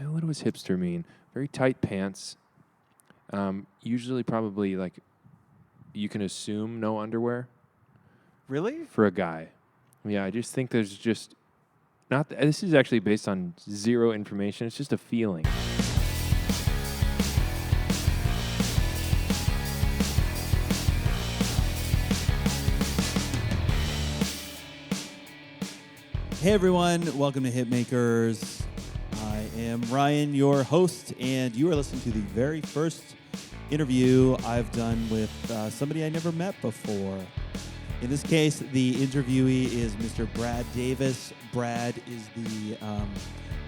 what does hipster mean? Very tight pants. Usually probably like you can assume no underwear. Really? For a guy. Yeah, I just think there's just not. This is actually based on zero information. It's just a feeling. Hey everyone, welcome to Hitmakers. I am Ryan, your host, and you are listening to the very first interview I've done with somebody I never met before. In this case, the interviewee is Mr. Brad Davis. Brad is the,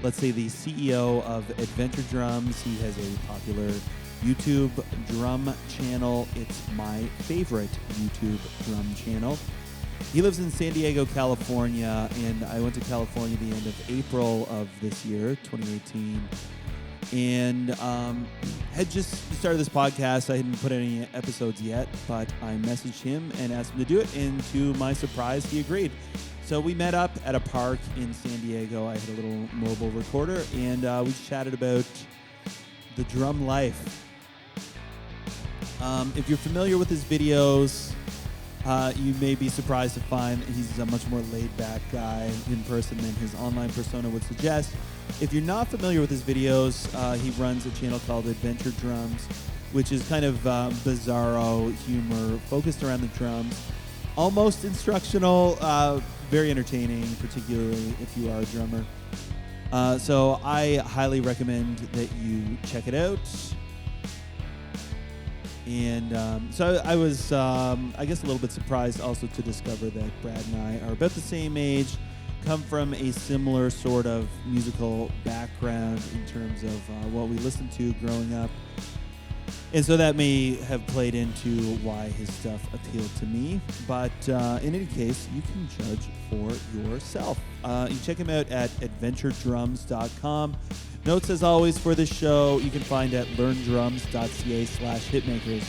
let's say, the CEO of Adventure Drums. He has a popular YouTube drum channel. It's my favorite YouTube drum channel. He lives in San Diego, California, and I went to California the end of April of this year, 2018, and had just started this podcast. I hadn't put any episodes yet, but I messaged him and asked him to do it, and to my surprise, he agreed. So we met up at a park in San Diego. I had a little mobile recorder, and we chatted about the drum life. If you're familiar with his videos, you may be surprised to find he's a much more laid-back guy in person than his online persona would suggest. If you're not familiar with his videos, he runs a channel called Adventure Drums, which is kind of bizarro humor focused around the drums. Almost instructional, very entertaining, particularly if you are a drummer. So I highly recommend that you check it out. And so I was, I guess, a little bit surprised also to discover that Brad and I are about the same age, come from a similar sort of musical background in terms of what we listened to growing up. And so that may have played into why his stuff appealed to me. But in any case, you can judge for yourself. You check him out at adventuredrums.com. Notes, as always, for this show, you can find at learndrums.ca/hitmakers.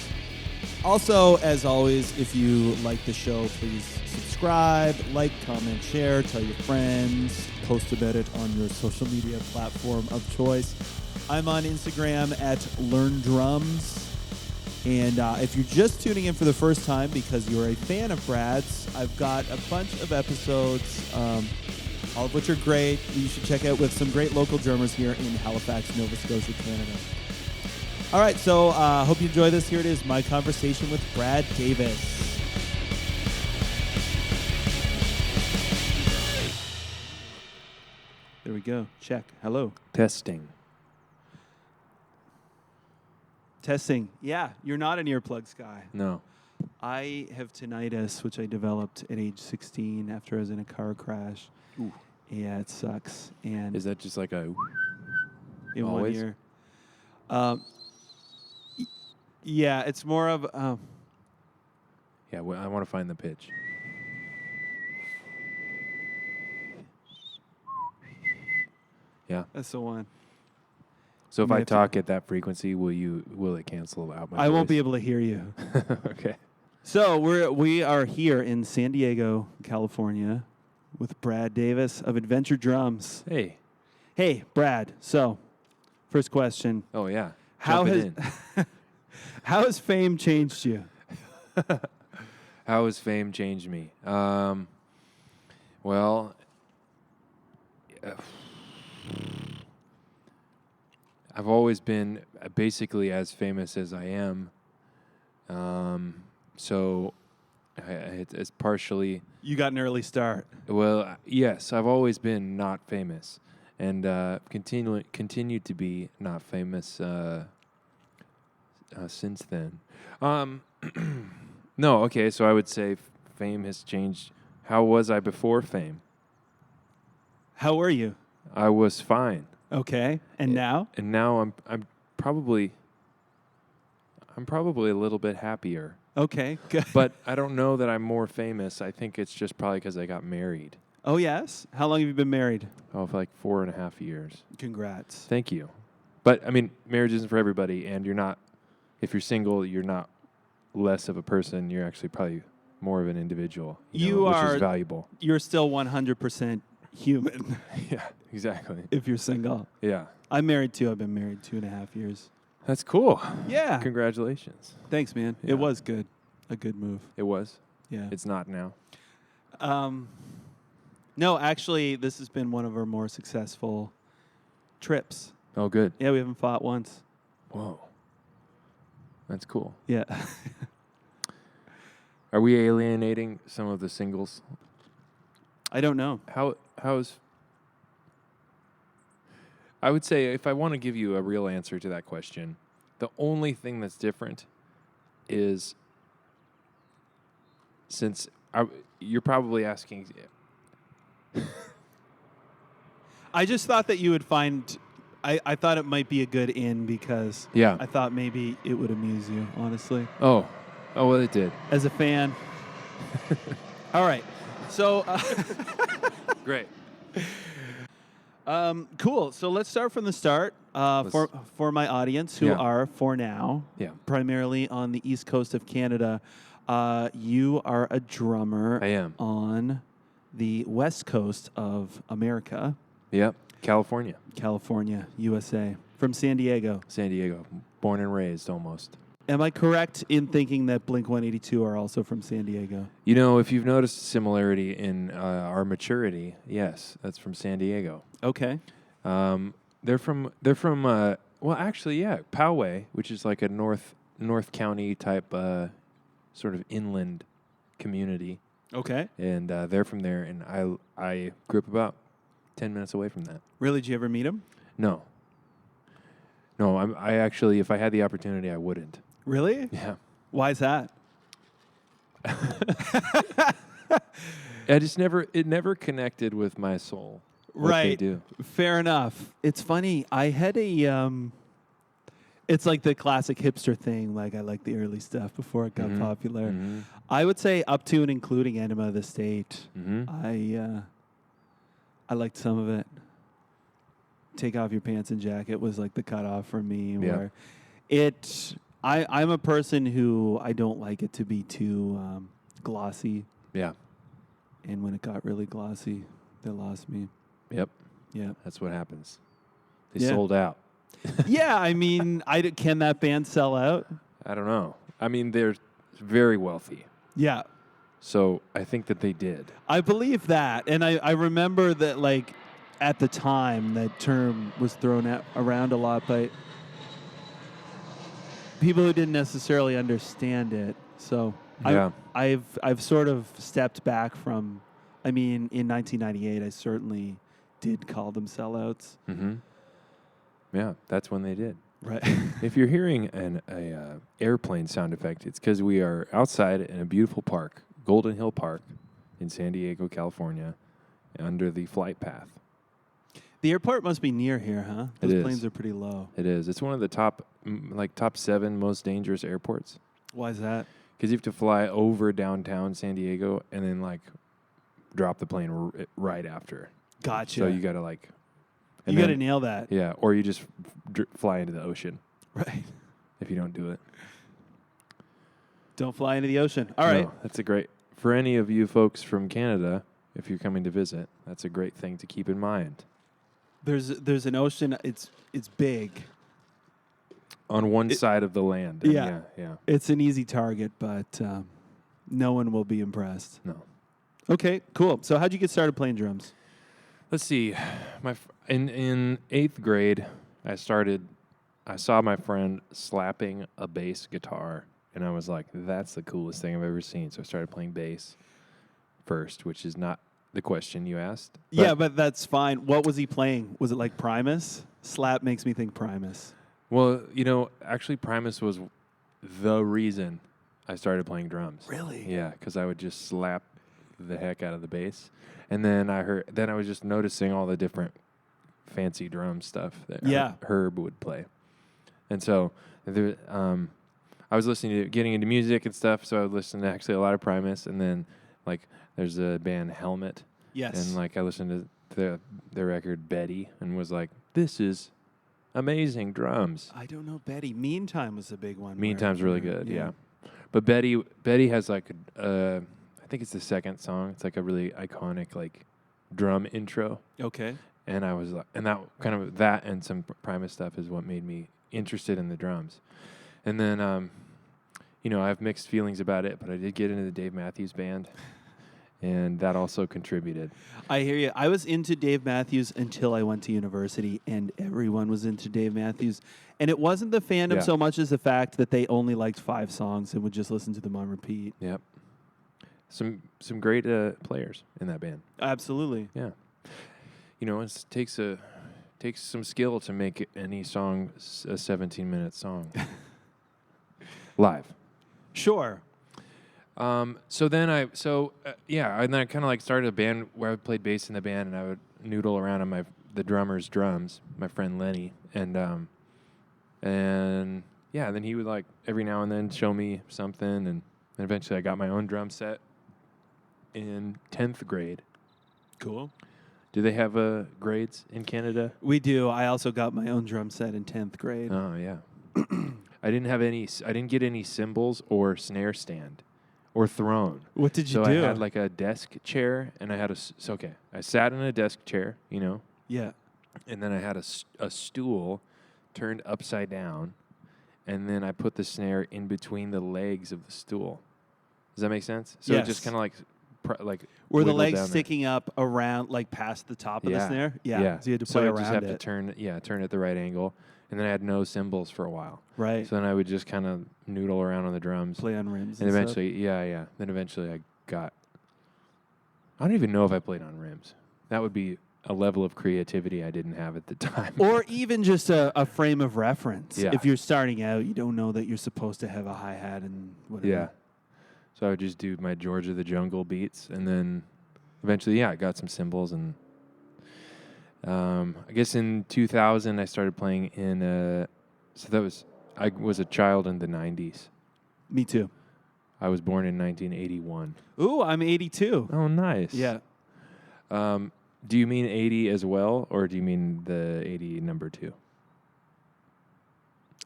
Also, as always, if you like the show, please subscribe, like, comment, share, tell your friends, post about it on your social media platform of choice. I'm on Instagram at learndrums. And if you're just tuning in for the first time because you're a fan of Brad's, I've got a bunch of episodes, all of which are great. You should check out with some great local drummers here in Halifax, Nova Scotia, Canada. All right, so hope you enjoy this. Here it is, my conversation with Brad Davis. There we go. Check. Hello. Testing. Testing. Yeah, you're not an earplugs guy. No. I have tinnitus, which I developed at age 16 after I was in a car crash. Ooh. Yeah, it sucks. And Is that just like a in always? 1 year? Yeah, it's more of Yeah, well, I want to find the pitch. Yeah. that's the one. So if may I have to- talk at that frequency, will it cancel out my I won't be voice? able to hear you. Okay. So we are here in San Diego, California, with Brad Davis of Adventure Drums. Hey. Hey, Brad. So, first question: Oh yeah. How Jumping has in. how has fame changed you? How has fame changed me? Well, I've always been basically as famous as I am. So it's partially... You got an early start. Well, yes, I've always been not famous, and continue to be not famous since then. No, okay, so I would say fame has changed. How was I before fame? How were you? I was fine. Okay. And now? And now I'm probably a little bit happier. Okay. Good. But I don't know that I'm more famous. I think it's just probably because I got married. Oh, yes? How long have you been married? Oh, for like 4.5 years. Congrats. Thank you. But, I mean, marriage isn't for everybody, and if you're single, you're not less of a person. You're actually probably more of an individual, which is valuable. You're still 100% human Yeah, exactly. if you're single. Yeah. I'm married too. I've been married 2.5 years. That's cool. Yeah. Congratulations. Thanks, man. Yeah. It was good. A good move. It was. Yeah. It's not now. No, actually, this has been one of our more successful trips. Oh, good. Yeah, we haven't fought once. Whoa. That's cool. Yeah. Are we alienating some of the singles? I don't know. How's... I would say if I want to give you a real answer to that question, the only thing that's different is you're probably asking... I just thought that you would find... I thought it might be a good in because I thought maybe it would amuse you, honestly. Oh, well, it did. As a fan. All right. So... Great. Cool. So let's start from the start for my audience who are, for now, primarily on the east coast of Canada. You are a drummer. I am. On the west coast of America. Yep. California, USA. From San Diego. San Diego. Born and raised almost. Am I correct in thinking that Blink-182 are also from San Diego? You know, if you've noticed a similarity in our maturity, yes, that's from San Diego. Okay. They're from well, actually, yeah, Poway, which is like a North County type sort of inland community. Okay. And they're from there, and I grew up about 10 minutes away from that. Really? Did you ever meet them? No. I actually, if I had the opportunity, I wouldn't. Really? Yeah. Why is that? It never connected with my soul. What they do. Fair enough. It's funny. I had it's like the classic hipster thing. Like I like the early stuff before it got popular. Mm-hmm. I would say up to and including Enema of the State. Mm-hmm. I liked some of it. Take Off Your Pants and Jacket was like the cutoff for me. Where I'm a person who I don't like it to be too glossy. Yeah. And when it got really glossy, they lost me. Yep. Yeah. That's what happens. They sold out. Yeah, I mean, can that band sell out? I don't know. I mean, they're very wealthy. Yeah. So I think that they did. I believe that. And I remember that, like, at the time, that term was thrown around a lot by people who didn't necessarily understand it. So I've sort of stepped back from, I mean, in 1998, I certainly did call them sellouts. Mm-hmm. Yeah, that's when they did. Right. If you're hearing an airplane sound effect, it's because we are outside in a beautiful park, Golden Hill Park, in San Diego, California, under the flight path. The airport must be near here, huh? Those planes are pretty low. It is. It's one of the top 7 most dangerous airports. Why is that? Because you have to fly over downtown San Diego and then drop the plane right after. Gotcha. So you got to you got to nail that. Yeah, or you just fly into the ocean. Right. If you don't do it. Don't fly into the ocean. All right. That's for any of you folks from Canada, if you're coming to visit, that's a great thing to keep in mind. There's an ocean. It's big. On one side of the land. Yeah. It's an easy target, but no one will be impressed. No. Okay, cool. So how'd you get started playing drums? Let's see. In 8th grade, I saw my friend slapping a bass guitar, and I was like, that's the coolest thing I've ever seen. So I started playing bass first, which is not the question you asked. But that's fine. What was he playing? Was it like Primus? Slap makes me think Primus. Well, actually Primus was the reason I started playing drums. Really? Yeah, because I would just slap the heck out of the bass. And then I was just noticing all the different fancy drum stuff that Herb would play. And so I was getting into music and stuff, so I would listen to actually a lot of Primus, and then there's a band Helmet. Yes. And I listened to their record Betty and was like, this is amazing drums. I don't know Betty. Meantime was a big one. Meantime's really good, yeah. But Betty has I think it's the second song. It's a really iconic drum intro. Okay. And I was like, and that kind of that and some Primus stuff is what made me interested in the drums. And then, I have mixed feelings about it, but I did get into the Dave Matthews Band, and that also contributed. I hear you. I was into Dave Matthews until I went to university, and everyone was into Dave Matthews. And it wasn't the fandom so much as the fact that they only liked 5 songs and would just listen to them on repeat. Yep. Some great players in that band. Absolutely. Yeah. It takes some skill to make any song a 17-minute song live. Sure. And then I kind of like started a band where I played bass in the band, and I would noodle around on the drummer's drums, my friend Lenny, and then he would like every now and then show me something, and eventually I got my own drum set in 10th grade. Cool. Do they have grades in Canada? We do. I also got my own drum set in 10th grade. Oh, yeah. I didn't get any cymbals or snare stand or throne. What did you do? So I had like a desk chair, and I had I sat in a desk chair, Yeah. And then I had a stool turned upside down, and then I put the snare in between the legs of the stool. Does that make sense? So yes. It just kind of like were the legs sticking up around, like past the top of the snare? Yeah. So you had to play around it. So I just have to turn at the right angle. And then I had no cymbals for a while. Right. So then I would just kind of noodle around on the drums. Play on rims. And eventually, yeah. Then eventually I don't even know if I played on rims. That would be a level of creativity I didn't have at the time. Or even just a frame of reference. Yeah. If you're starting out, you don't know that you're supposed to have a hi-hat and whatever. Yeah. So I would just do my Georgia the Jungle beats, and then eventually, I got some cymbals, and I guess in 2000 I started playing in. I was a child in the 90s. Me too. I was born in 1981. Ooh, I'm 82. Oh, nice. Yeah. Do you mean 80 as well, or do you mean the 80 number 2?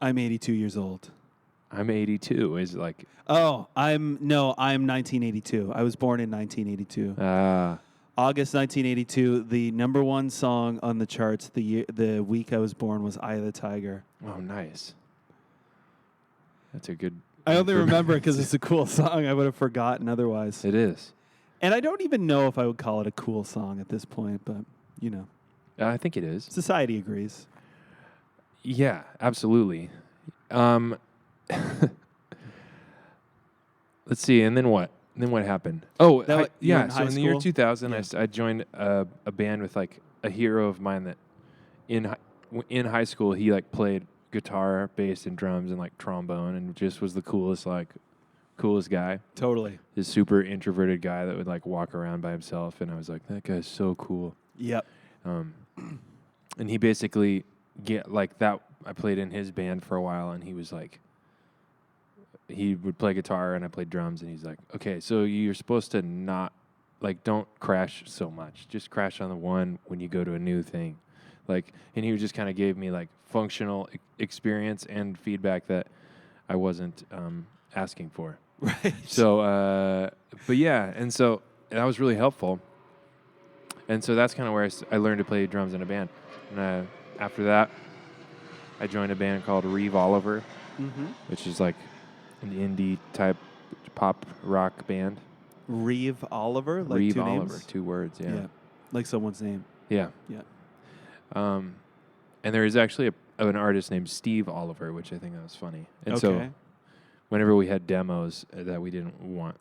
I'm 82 years old. I'm 82. Is like. Oh, I'm 1982. I was born in 1982. August 1982. The number 1 song on the charts the week I was born was "Eye of the Tiger." Oh, nice. That's a good. I only remember it because it's a cool song. I would have forgotten otherwise. It is. And I don't even know if I would call it a cool song at this point, but I think it is. Society agrees. Yeah, absolutely. Let's see, and then what? Then what happened? Oh, in so in the year 2000, yeah. I joined a band with like a hero of mine that in high school he like played guitar, bass, and drums, and like trombone, and just was the coolest guy. Totally. This super introverted guy that would like walk around by himself, and I was like, that guy's so cool. Yep. And he basically I played in his band for a while, and he was like, he would play guitar and I played drums, and he's like, okay, so you're supposed to don't crash so much. Just crash on the one when you go to a new thing. And he just kind of gave me like functional experience and feedback that I wasn't asking for. Right. So, but yeah, and so that was really helpful. And so that's kind of where I learned to play drums in a band. And after that, I joined a band called Reeve Oliver, which is like an indie type pop rock band. Reeve Oliver? Like Reeve 2 Oliver, names? 2 words, yeah. Like someone's name. Yeah. Yeah. And there is actually an artist named Steve Oliver, which I think that was funny. And so whenever we had demos that we didn't want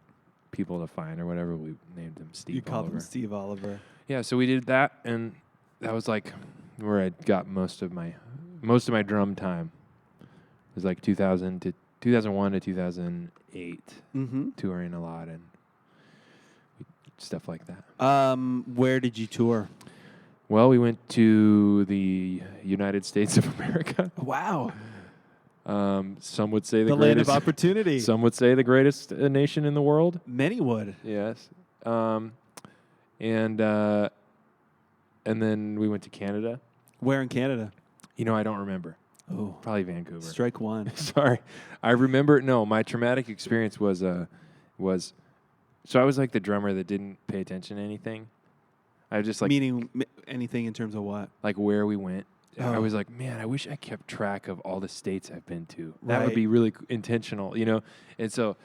people to find or whatever, we named him Steve Oliver. You called him Steve Oliver. Yeah, so we did that, and that was like where I got most of my drum time. It was like 2001 to 2008, touring a lot and stuff like that. Where did you tour? Well, we went to the United States of America. Wow. Some would say the land of opportunity. Some would say the greatest nation in the world. Many would. Yes. And then we went to Canada. Where in Canada? I don't remember. Oh, probably Vancouver. Strike one. Sorry, I remember. No, my traumatic experience was so I was like the drummer that didn't pay attention to anything. I just like meaning anything in terms of what? Like where we went. Oh. I was like, man, I wish I kept track of all the states I've been to. That would Right. be really intentional, you know. And so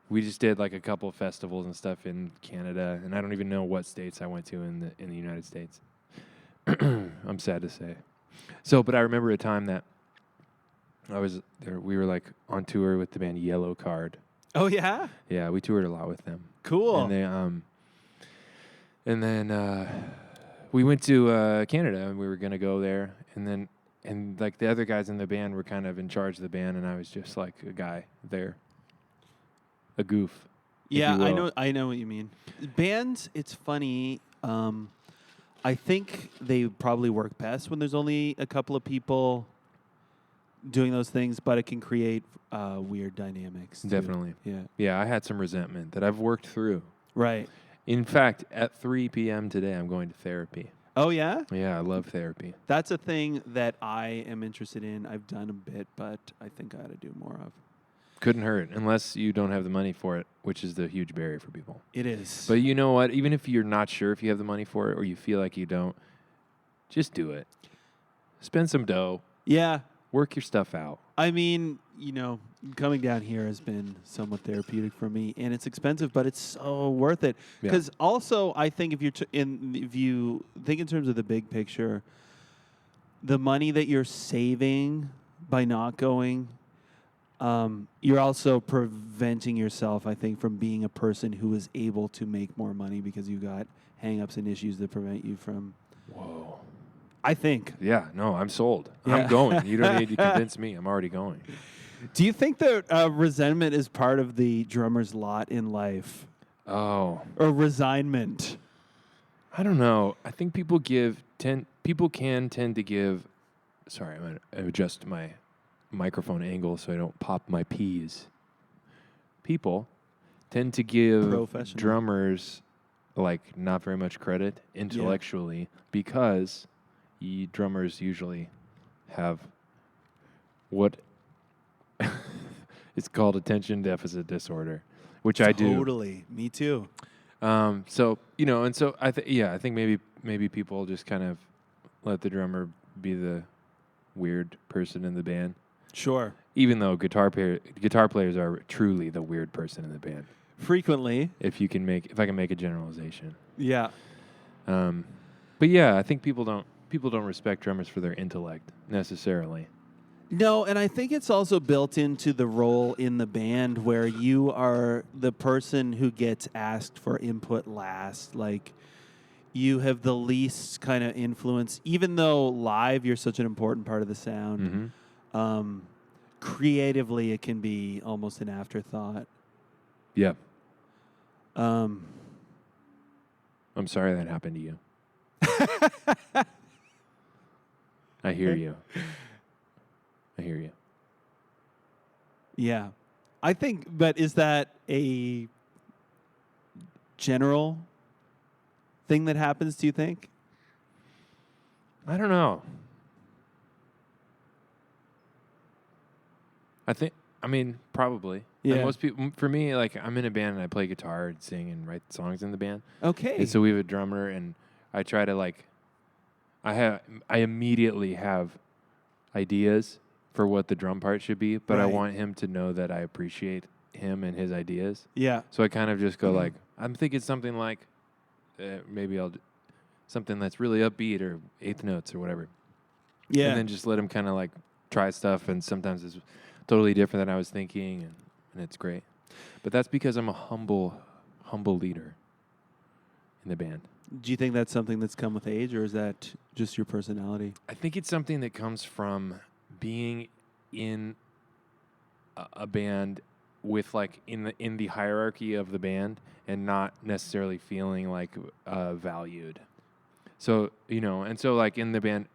we just did like a couple of festivals and stuff in Canada, and I don't even know what states I went to in the United States. I'm sad to say. So, but I remember a time that I was there. We were like on tour with the band Yellow Card. Oh yeah. Yeah, we toured a lot with them. Cool. And then we went to Canada, and we were gonna go there, and like the other guys in the band were kind of in charge of the band, and I was just like a guy there, a goof. Yeah, I know what you mean. Bands, it's funny. I think they probably work best when there's only a couple of people doing those things, but it can create weird dynamics. Too. Definitely. Yeah, I had some resentment that I've worked through. Right. In fact, at 3 p.m. today, I'm going to therapy. Oh, yeah? Yeah, I love therapy. That's a thing that I am interested in. I've done a bit, but I think I ought to do more of. Couldn't hurt, unless you don't have the money for it, which is the huge barrier for people. It is. But you know what? Even if you're not sure if you have the money for it or you feel like you don't, just do it. Spend some dough. Yeah. Work your stuff out. I mean, you know, coming down here has been somewhat therapeutic for me, and it's expensive, but it's so worth it. Because also, I think if you think in terms of the big picture, the money that you're saving by not going, you're also preventing yourself, I think, from being a person who is able to make more money because you got hang-ups and issues that prevent you from. Whoa. I think. Yeah, no, I'm sold. Yeah. I'm going. You don't need to convince me. I'm already going. Do you think that resentment is part of the drummer's lot in life? Oh. Or resignment? I don't know. I think people can tend to give. Sorry, I'm going to adjust my microphone angle so I don't pop my peas. People tend to give drummers like not very much credit intellectually because drummers usually have what it's called attention deficit disorder, which I do. Totally. Me too. So, you know, and so I think maybe people just kind of let the drummer be the weird person in the band. Sure. Even though guitar players are truly the weird person in the band. Frequently. If I can make a generalization. Yeah. But yeah, I think people don't respect drummers for their intellect necessarily. No, and I think it's also built into the role in the band where you are the person who gets asked for input last. Like, you have the least kind of influence, even though live you're such an important part of the sound. Mm-hmm. Creatively, it can be almost an afterthought. Yeah. I'm sorry that happened to you. I hear you. Yeah. I think, but is that a general thing that happens, do you think? I don't know. Probably. Yeah. Like most people, for me, like I'm in a band and I play guitar and sing and write songs in the band. Okay. And so we have a drummer and I try to I immediately have ideas for what the drum part should be, but I want him to know that I appreciate him and his ideas. Yeah. So I kind of just go like, I'm thinking something like, maybe I'll do something that's really upbeat or eighth notes or whatever. Yeah. And then just let him kind of like try stuff, and sometimes it's totally different than I was thinking, and it's great. But that's because I'm a humble leader in the band. Do you think that's something that's come with age, or is that just your personality? I think it's something that comes from being in a band with like in the hierarchy of the band and not necessarily feeling like valued. So, you know, and so like in the band,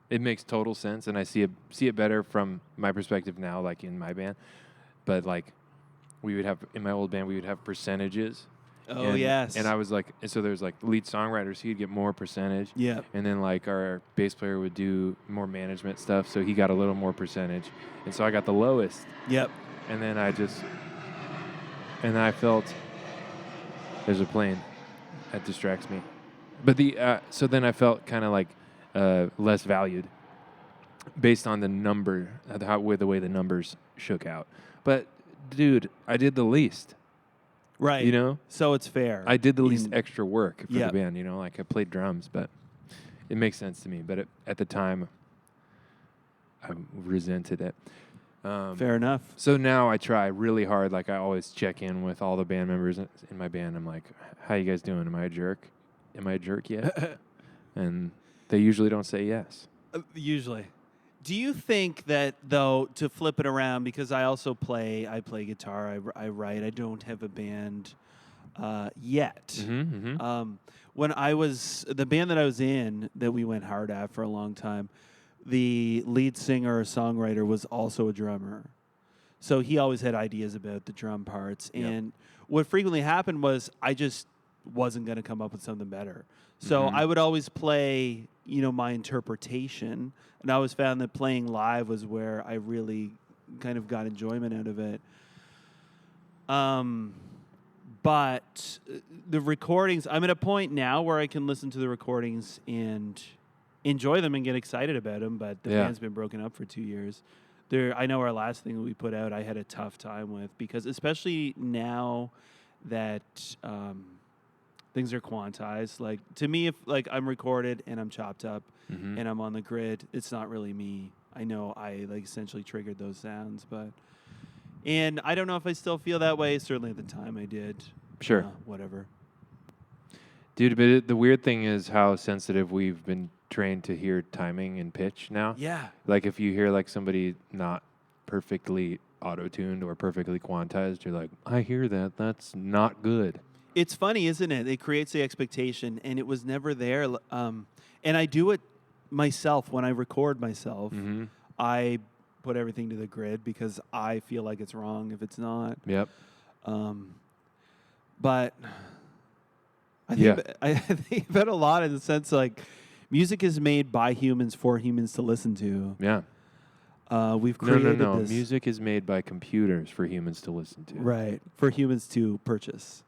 it makes total sense, and I see it better from my perspective now, like in my band. But like in my old band, we would have percentages. Oh, yes. And I was like, so there's like lead songwriters, he'd get more percentage. Yeah. And then like our bass player would do more management stuff, so he got a little more percentage. And so I got the lowest. Yep. And then I felt, there's a plane. That distracts me. But so then I felt kind of like less valued based on the number, the way the numbers shook out. But dude, I did the least. Right. You know? So it's fair. I did the least extra work for Yep. the band, you know? Like I played drums, but it makes sense to me. But at the time, I resented it. Fair enough. So now I try really hard. Like I always check in with all the band members in my band. I'm like, how you guys doing? Am I a jerk? Am I a jerk yet? And they usually don't say yes. Usually. Do you think that, though, to flip it around, because I play guitar, I write, I don't have a band yet. Mm-hmm, mm-hmm. When the band that I was in, that we went hard at for a long time, the lead singer or songwriter was also a drummer. So he always had ideas about the drum parts. Yep. And what frequently happened was I just wasn't going to come up with something better. So I would always play, my interpretation. And I always found that playing live was where I really kind of got enjoyment out of it. But the recordings, I'm at a point now where I can listen to the recordings and enjoy them and get excited about them. But the band's been broken up for 2 years. I know our last thing that we put out, I had a tough time with, because especially now that things are quantized. Like, to me, if I'm recorded and I'm chopped up and I'm on the grid, it's not really me. I know I essentially triggered those sounds, and I don't know if I still feel that way. Certainly at the time I did. Sure. Whatever. Dude, but the weird thing is how sensitive we've been trained to hear timing and pitch now. Yeah. Like if you hear somebody not perfectly auto-tuned or perfectly quantized, you're like, I hear that. That's not good. It's funny, isn't it? It creates the expectation, and it was never there. And I do it myself when I record myself. Mm-hmm. I put everything to the grid because I feel like it's wrong if it's not. Yep. But I think about a lot in the sense music is made by humans for humans to listen to. Yeah. We've created No. this. Music is made by computers for humans to listen to. Right. For humans to purchase.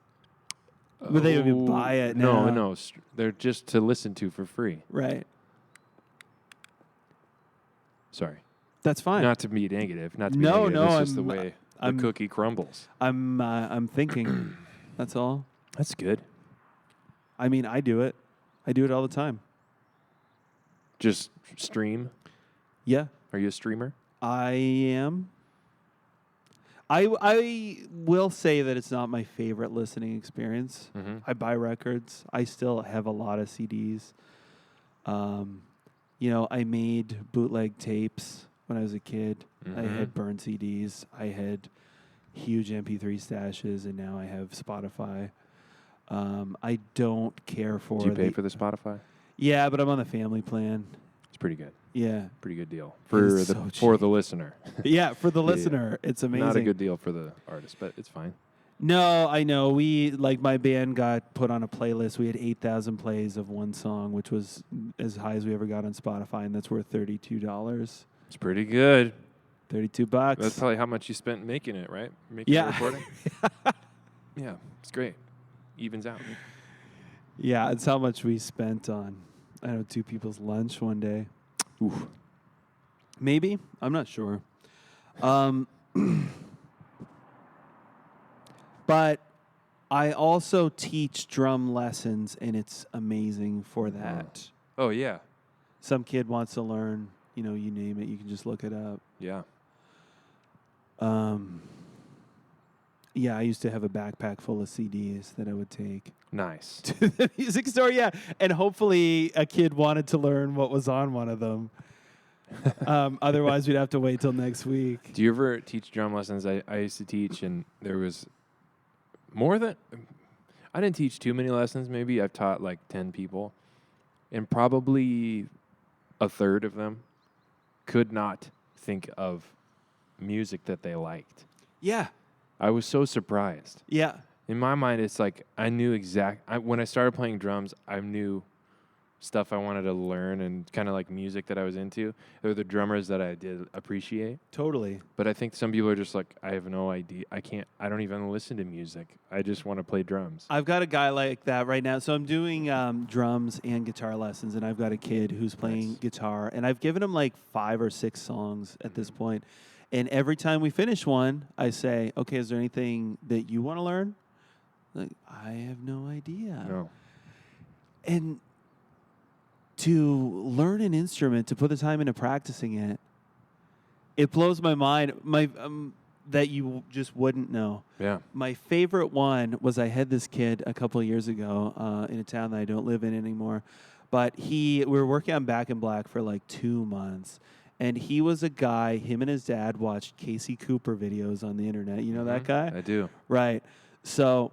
But they even buy it now. No. They're just to listen to for free. Right. Sorry. That's fine. Not to be negative. Not to be negative. No. It's just the way the cookie crumbles. I'm thinking. That's all. That's good. I mean, I do it. I do it all the time. Just stream? Yeah. Are you a streamer? I am. I will say that it's not my favorite listening experience. Mm-hmm. I buy records. I still have a lot of CDs. I made bootleg tapes when I was a kid. Mm-hmm. I had burned CDs. I had huge MP3 stashes, and now I have Spotify. I don't care for. Do you pay for the Spotify? Yeah, but I'm on the family plan. It's pretty good. Yeah. Pretty good deal for the listener. Yeah, for the listener. It's amazing. Not a good deal for the artist, but it's fine. No, I know. My band got put on a playlist. We had 8,000 plays of one song, which was as high as we ever got on Spotify, and that's worth $32. It's pretty good. $32. That's probably how much you spent making it, right? Making the recording? Yeah, it's great. Evens out. Yeah, it's how much we spent on, 2 people's lunch one day. Oof. Maybe. I'm not sure. But I also teach drum lessons, and it's amazing for that. Oh, yeah. Some kid wants to learn, you name it. You can just look it up. Yeah. Yeah, I used to have a backpack full of CDs that I would take. Nice. To the music store, yeah. And hopefully a kid wanted to learn what was on one of them. Otherwise, we'd have to wait till next week. Do you ever teach drum lessons? I used to teach, and there was I didn't teach too many lessons. Maybe I've taught 10 people, and probably a third of them could not think of music that they liked. Yeah. I was so surprised. Yeah. In my mind, it's I knew when I started playing drums, I knew stuff I wanted to learn and kind of like music that I was into, or the drummers that I did appreciate. Totally. But I think some people are just like, I have no idea. I don't even listen to music. I just want to play drums. I've got a guy like that right now. So I'm doing drums and guitar lessons, and I've got a kid who's playing guitar, and I've given him like 5 or 6 songs at this point. And every time we finish one, I say, okay, is there anything that you want to learn? Like, I have no idea. No. And to learn an instrument, to put the time into practicing it, it blows my mind that you just wouldn't know. Yeah. My favorite one was I had this kid a couple of years ago in a town that I don't live in anymore, but we were working on Back in Black for like 2 months, and he was a guy, him and his dad watched Casey Cooper videos on the internet. You know that guy? I do. Right. So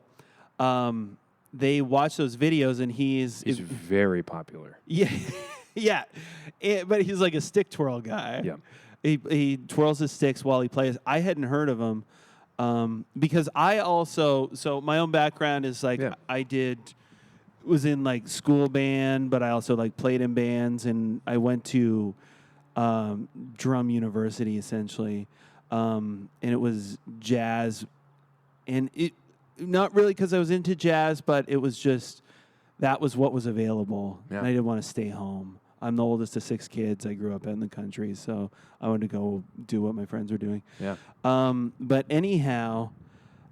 they watch those videos, and he's very popular. Yeah, yeah. But he's like a stick twirl guy. Yeah. He twirls his sticks while he plays. I hadn't heard of him because so my own background is like was in like school band, but I also like played in bands, and I went to drum university essentially, and it was jazz, and it not really because I was into jazz, but it was just that was what was available, and I didn't want to stay home. I'm the oldest of 6 kids. I grew up in the country, so I wanted to go do what my friends were doing. Yeah. But anyhow,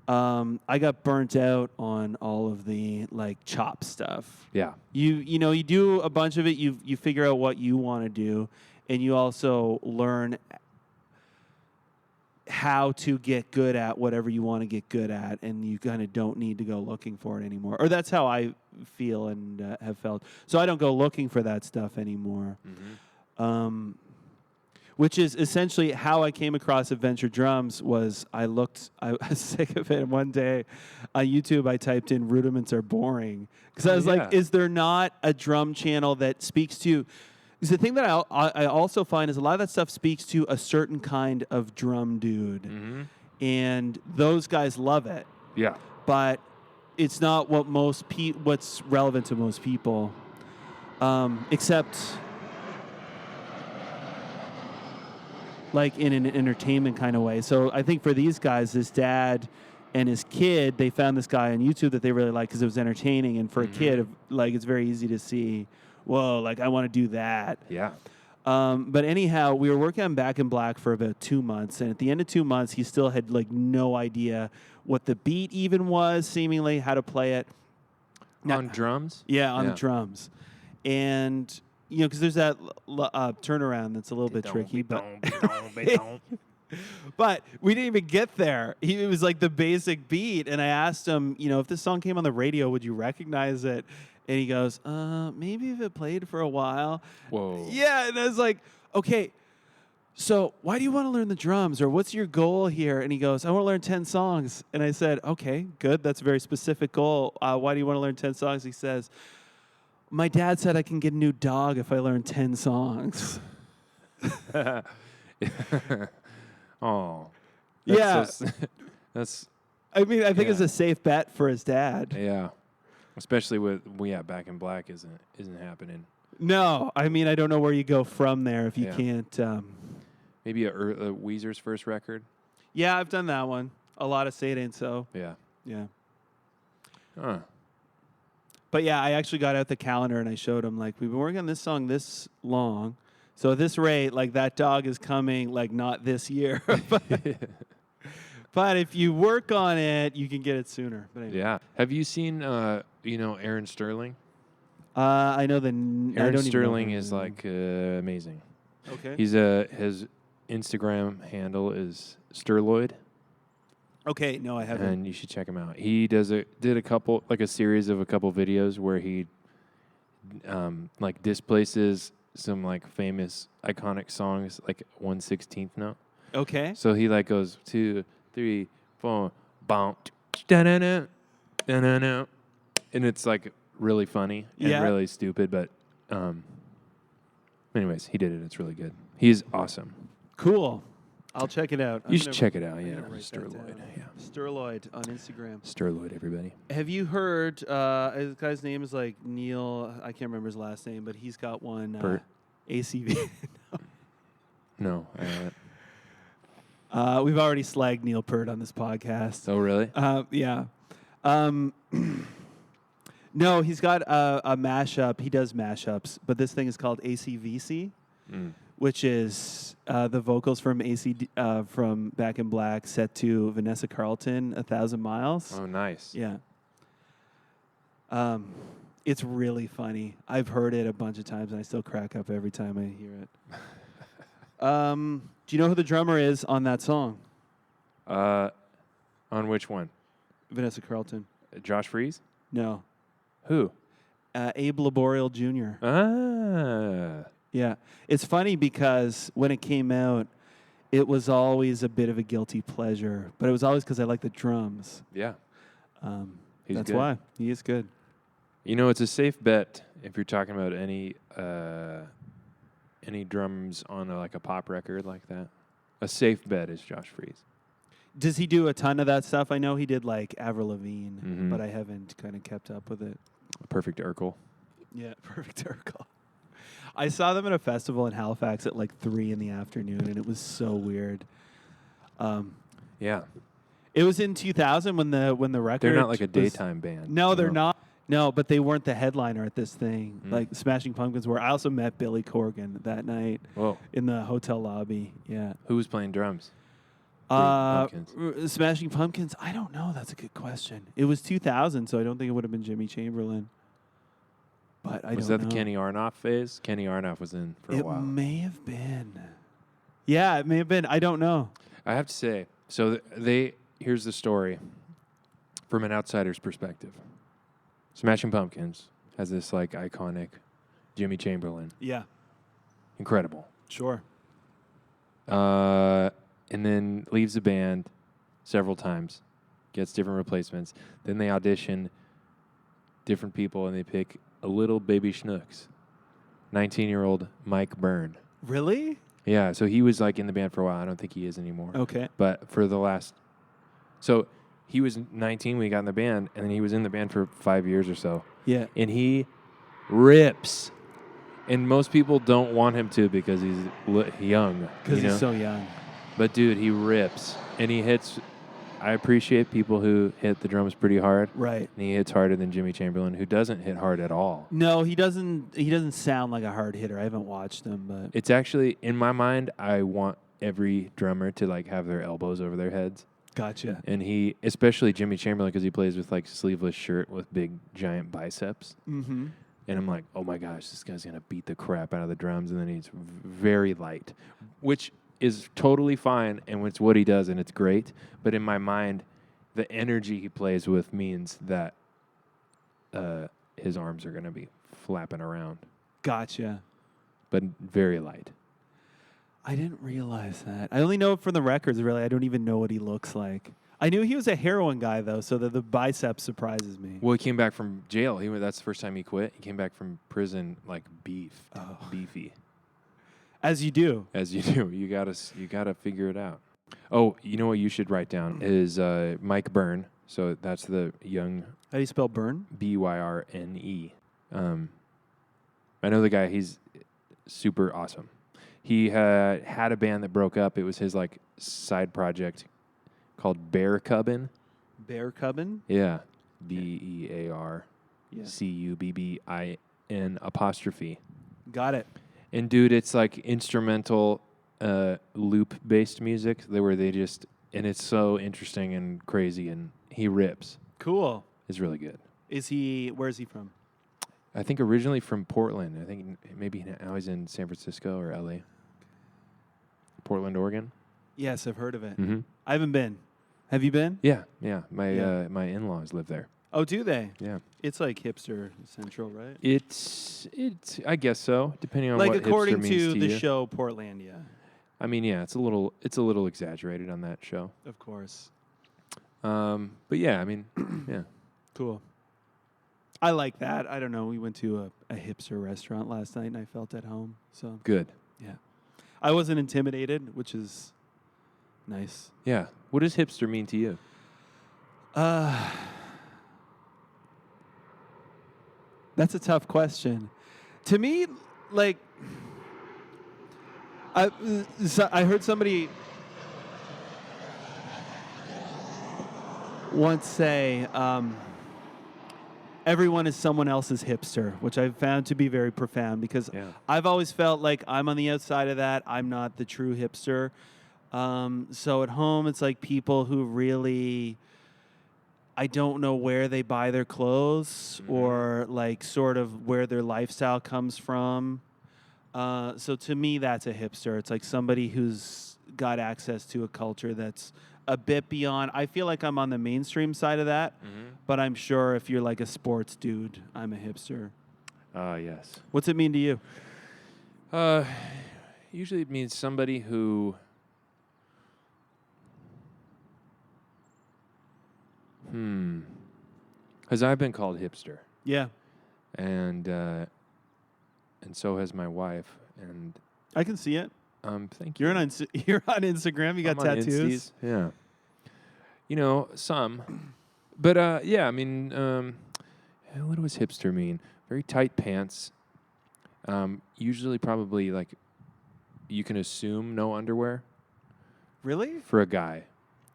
I got burnt out on all of the like chop stuff. Yeah. You do a bunch of it. You figure out what you want to do, and you also learn how to get good at whatever you want to get good at, and you kind of don't need to go looking for it anymore. Or that's how I feel and have felt. So I don't go looking for that stuff anymore. Mm-hmm. Which is essentially how I came across Adventure Drums. Was I was sick of it, and one day on YouTube I typed in "rudiments are boring" because I was like, is there not a drum channel that speaks to? Because the thing that I also find is a lot of that stuff speaks to a certain kind of drum dude, and those guys love it. Yeah, but it's not what what's relevant to most people, except like in an entertainment kind of way. So I think for these guys, this dad and his kid, they found this guy on YouTube that they really liked because it was entertaining, and for a kid, like it's very easy to see. Whoa, like I want to do that. Yeah. But anyhow, we were working on Back in Black for about 2 months, and at the end of 2 months, he still had like no idea what the beat even was, seemingly how to play it. On drums? Yeah, on the drums. And, because there's that turnaround that's a little bit tricky. But we didn't even get there. It was like the basic beat, and I asked him, if this song came on the radio, would you recognize it? And he goes, maybe if it played for a while. Whoa. Yeah, and I was like, okay, so why do you want to learn the drums? Or what's your goal here? And he goes, I want to learn 10 songs. And I said, okay, good. That's a very specific goal. Why do you want to learn 10 songs? He says, my dad said I can get a new dog if I learn 10 songs. Oh. Yeah. That's. I mean, I think it's a safe bet for his dad. Yeah. Especially with Back in Black isn't happening. No, I mean I don't know where you go from there if you can't. Maybe a Weezer's first record. Yeah, I've done that one. A lot of Say It Ain't So. Yeah. Yeah. Huh. But yeah, I actually got out the calendar and I showed him like we've been working on this song this long, so at this rate, like that dog is coming like not this year. But if you work on it, you can get it sooner. But anyway. Yeah. Have you seen, Aaron Sterling? I know Aaron Sterling is like amazing. Okay. His Instagram handle is Sterloid. Okay. No, I haven't. And you should check him out. He did a series of a couple videos where he like displaces some like famous iconic songs like 1/16 note. Okay. So he like goes 2, 3, 4, bounce, da-da-da, da-da-da, and it's like really funny and really stupid, but anyways, he did it. It's really good. He's awesome. Cool. I'll check it out. You should check it out. Yeah, Sterloid. Yeah, Sterloid on Instagram. Sterloid, everybody. Have you heard? The guy's name is like Neil. I can't remember his last name, but he's got one. Bert. ACV. No, I haven't. We've already slagged Neil Peart on this podcast. Oh, really? Yeah. No, he's got a mashup. He does mashups, but this thing is called ACVC, which is the vocals from from Back in Black set to Vanessa Carlton, 1,000 Miles. Oh, nice. Yeah. It's really funny. I've heard it a bunch of times, and I still crack up every time I hear it. Do you know who the drummer is on that song? On which one? Vanessa Carlton. Josh Freese? No. Who? Abe Laboriel Jr. Ah. Yeah. It's funny because when it came out, it was always a bit of a guilty pleasure, but it was always because I like the drums. Yeah. That's good. Why. He is good. You know, it's a safe bet if you're talking about any drums on like a pop record like that. A safe bet is Josh Freese. Does he do a ton of that stuff? I know he did like Avril Lavigne, but I haven't kind of kept up with it. Perfect Urkel. Yeah, Perfect Urkel. I saw them at a festival in Halifax at like 3 in the afternoon, and it was so weird. Yeah. It was in 2000 when the record. They're not like a daytime band. No, they're not. No, but they weren't the headliner at this thing. Like Smashing Pumpkins were. I also met Billy Corgan that night. Whoa. In the hotel lobby. Yeah. Who was playing drums? Smashing Pumpkins. I don't know. That's a good question. It was 2000, so I don't think it would have been Jimmy Chamberlain. But I don't know. Was that the Kenny Aronoff phase? Kenny Aronoff was in for a while. It may have been. Yeah, it may have been. I don't know. I have to say, so here's the story from an outsider's perspective. Smashing Pumpkins has this like iconic Jimmy Chamberlain. Yeah. Incredible. Sure. And then leaves the band several times, gets different replacements. Then they audition different people, and they pick a little baby schnooks, 19-year-old Mike Byrne. Really? Yeah, so he was like in the band for a while. I don't think he is anymore. Okay. But for the last... So he was 19 when he got in the band, and then he was in the band for 5 years or so. Yeah. And he rips. And most people don't want him to because he's young. Because he's so young. But, dude, he rips. And he hits... I appreciate people who hit the drums pretty hard. Right. And he hits harder than Jimmy Chamberlain, who doesn't hit hard at all. No, he doesn't. He doesn't sound like a hard hitter. I haven't watched him, but... It's actually, in my mind, I want every drummer to, like, have their elbows over their heads. Gotcha. And he, especially Jimmy Chamberlain, because he plays with, like, sleeveless shirt with big, giant biceps. Mm-hmm. And I'm like, oh, my gosh, this guy's going to beat the crap out of the drums. And then he's very light, which is totally fine, and it's what he does, and it's great. But in my mind, the energy he plays with means that his arms are going to be flapping around. Gotcha. But very light. I didn't realize that. I only know it from the records, really. I don't even know what he looks like. I knew he was a heroin guy, though, so the biceps surprises me. Well, he came back from jail. That's the first time he quit. He came back from prison like beefy. As you do. As you do. You gotta figure it out. Oh, you know what you should write down is Mike Byrne. So that's the young... How do you spell Byrne? Byrne. I know the guy. He's super awesome. He had a band that broke up. It was his like side project called Bear Cubbin. Bear Cubbin? Yeah. BEARCUBBIN apostrophe. Got it. And dude, it's like instrumental loop-based music and it's so interesting and crazy, and he rips. Cool. It's really good. Where is he from? I think originally from Portland. I think maybe now he's in San Francisco or LA. Portland, Oregon. Yes, I've heard of it. Mm-hmm. I haven't been. Have you been? Yeah. My in-laws live there. Oh, do they? Yeah. It's like hipster central, right? It's I guess so, depending on like what according hipster means to to the you. show Portlandia. I mean, yeah, it's a little exaggerated on that show. Of course. But yeah, I mean, yeah. Cool. I like that. I don't know. We went to a hipster restaurant last night, and I felt at home. So Good. yeah. I wasn't intimidated, which is Nice. Yeah. What does hipster mean to you? That's a tough question. To me, like, I heard somebody once say, everyone is someone else's hipster, which I've found to be very profound because I've always felt like I'm on the outside of that. I'm not the true hipster. So at home, it's like people who really, I don't know where they buy their clothes or like sort of where their lifestyle comes from. So to me, that's a hipster. It's like somebody who's got access to a culture that's a bit beyond. I feel like I'm on the mainstream side of that, but I'm sure if you're like a sports dude, I'm a hipster. Yes. What's it mean to you? Usually it means somebody who because I've been called hipster. Yeah. And so has my wife. And I can see it. Thank you. You're on Instagram. You got tattoos. Yeah. You know, some. But yeah, I mean, what does hipster mean? Very tight pants. Usually probably like you can assume no underwear. Really? For a guy.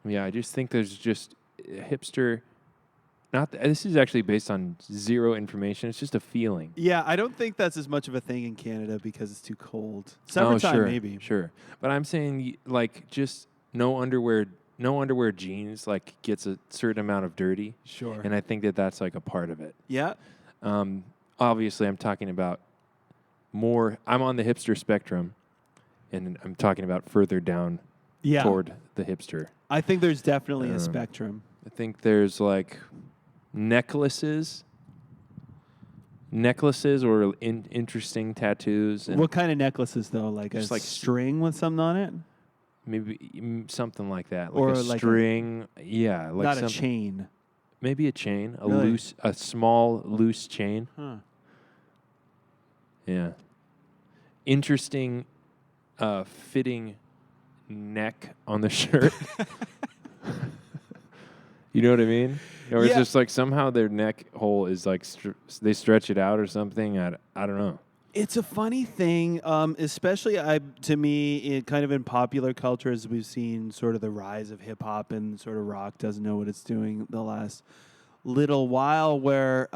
Yeah, I just think there's just hipster. This is actually based on zero information. It's just a feeling. Yeah, I don't think that's as much of a thing in Canada because it's too cold. Summertime, maybe. Sure. But I'm saying, like, just no underwear jeans, like, gets a certain amount of dirty. Sure. And I think that's, like, a part of it. Yeah. Obviously, I'm talking about more. I'm on the hipster spectrum, and I'm talking about further down toward the hipster. I think there's definitely a spectrum. I think there's, like, necklaces or interesting tattoos. And what kind of necklaces, though? Like a string with something on it? Maybe something like that. Or like a string. Yeah. Like not a chain. Maybe a chain. Really? A small, loose chain. Huh. Yeah. Interesting fitting neck on the shirt. You know what I mean? Or it's just like somehow their neck hole is like they stretch it out or something. I don't know. It's a funny thing, especially to me, kind of in popular culture, as we've seen sort of the rise of hip hop and sort of rock doesn't know what it's doing the last little while, where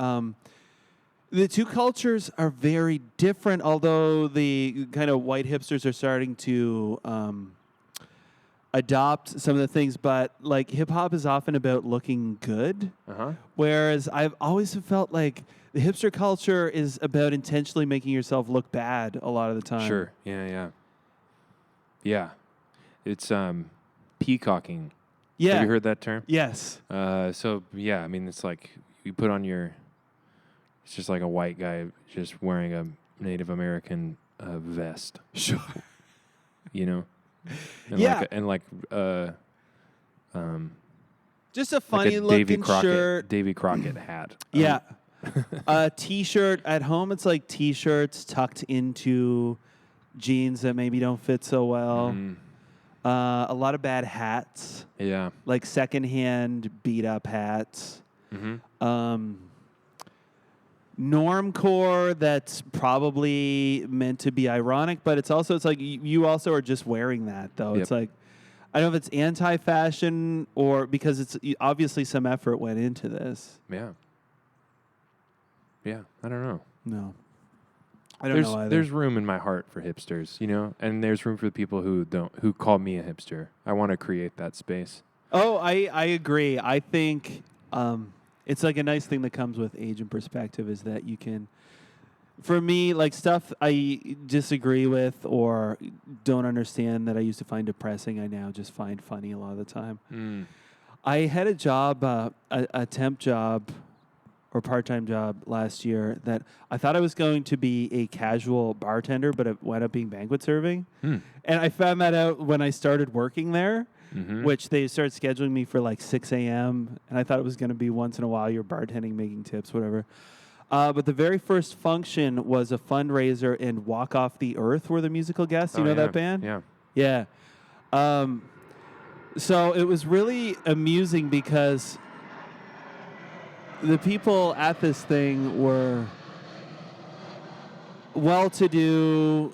the two cultures are very different, although the kind of white hipsters are starting to adopt some of the things, but like hip hop is often about looking good, whereas I've always felt like the hipster culture is about intentionally making yourself look bad a lot of the time. Sure. Yeah. It's peacocking. Yeah. Have you heard that term? Yes. So yeah, I mean, it's like you put on it's just like a white guy just wearing a Native American vest. Sure. You know? And just a funny like a looking shirt. Davy Crockett hat. Yeah. A T-shirt at home. It's like T-shirts tucked into jeans that maybe don't fit so well. A lot of bad hats. Yeah. Like secondhand beat up hats. Normcore that's probably meant to be ironic, but it's like you also are just wearing that though. Yep. It's like, I don't know if it's anti-fashion or because it's obviously some effort went into this. Yeah, I don't know. No. I don't know either. There's room in my heart for hipsters, you know, and there's room for the people who call me a hipster. I want to create that space. Oh, I agree. I think it's like a nice thing that comes with age and perspective is that you can, for me, like stuff I disagree with or don't understand that I used to find depressing, I now just find funny a lot of the time. I had a job, a temp job or part-time job last year that I thought I was going to be a casual bartender, but it wound up being banquet serving. And I found that out when I started working there. Which they started scheduling me for like 6 a.m. And I thought it was going to be once in a while you're bartending, making tips, whatever. But the very first function was a fundraiser, and Walk Off the Earth were the musical guests. You know that band? Yeah. Yeah. So it was really amusing because the people at this thing were well-to-do,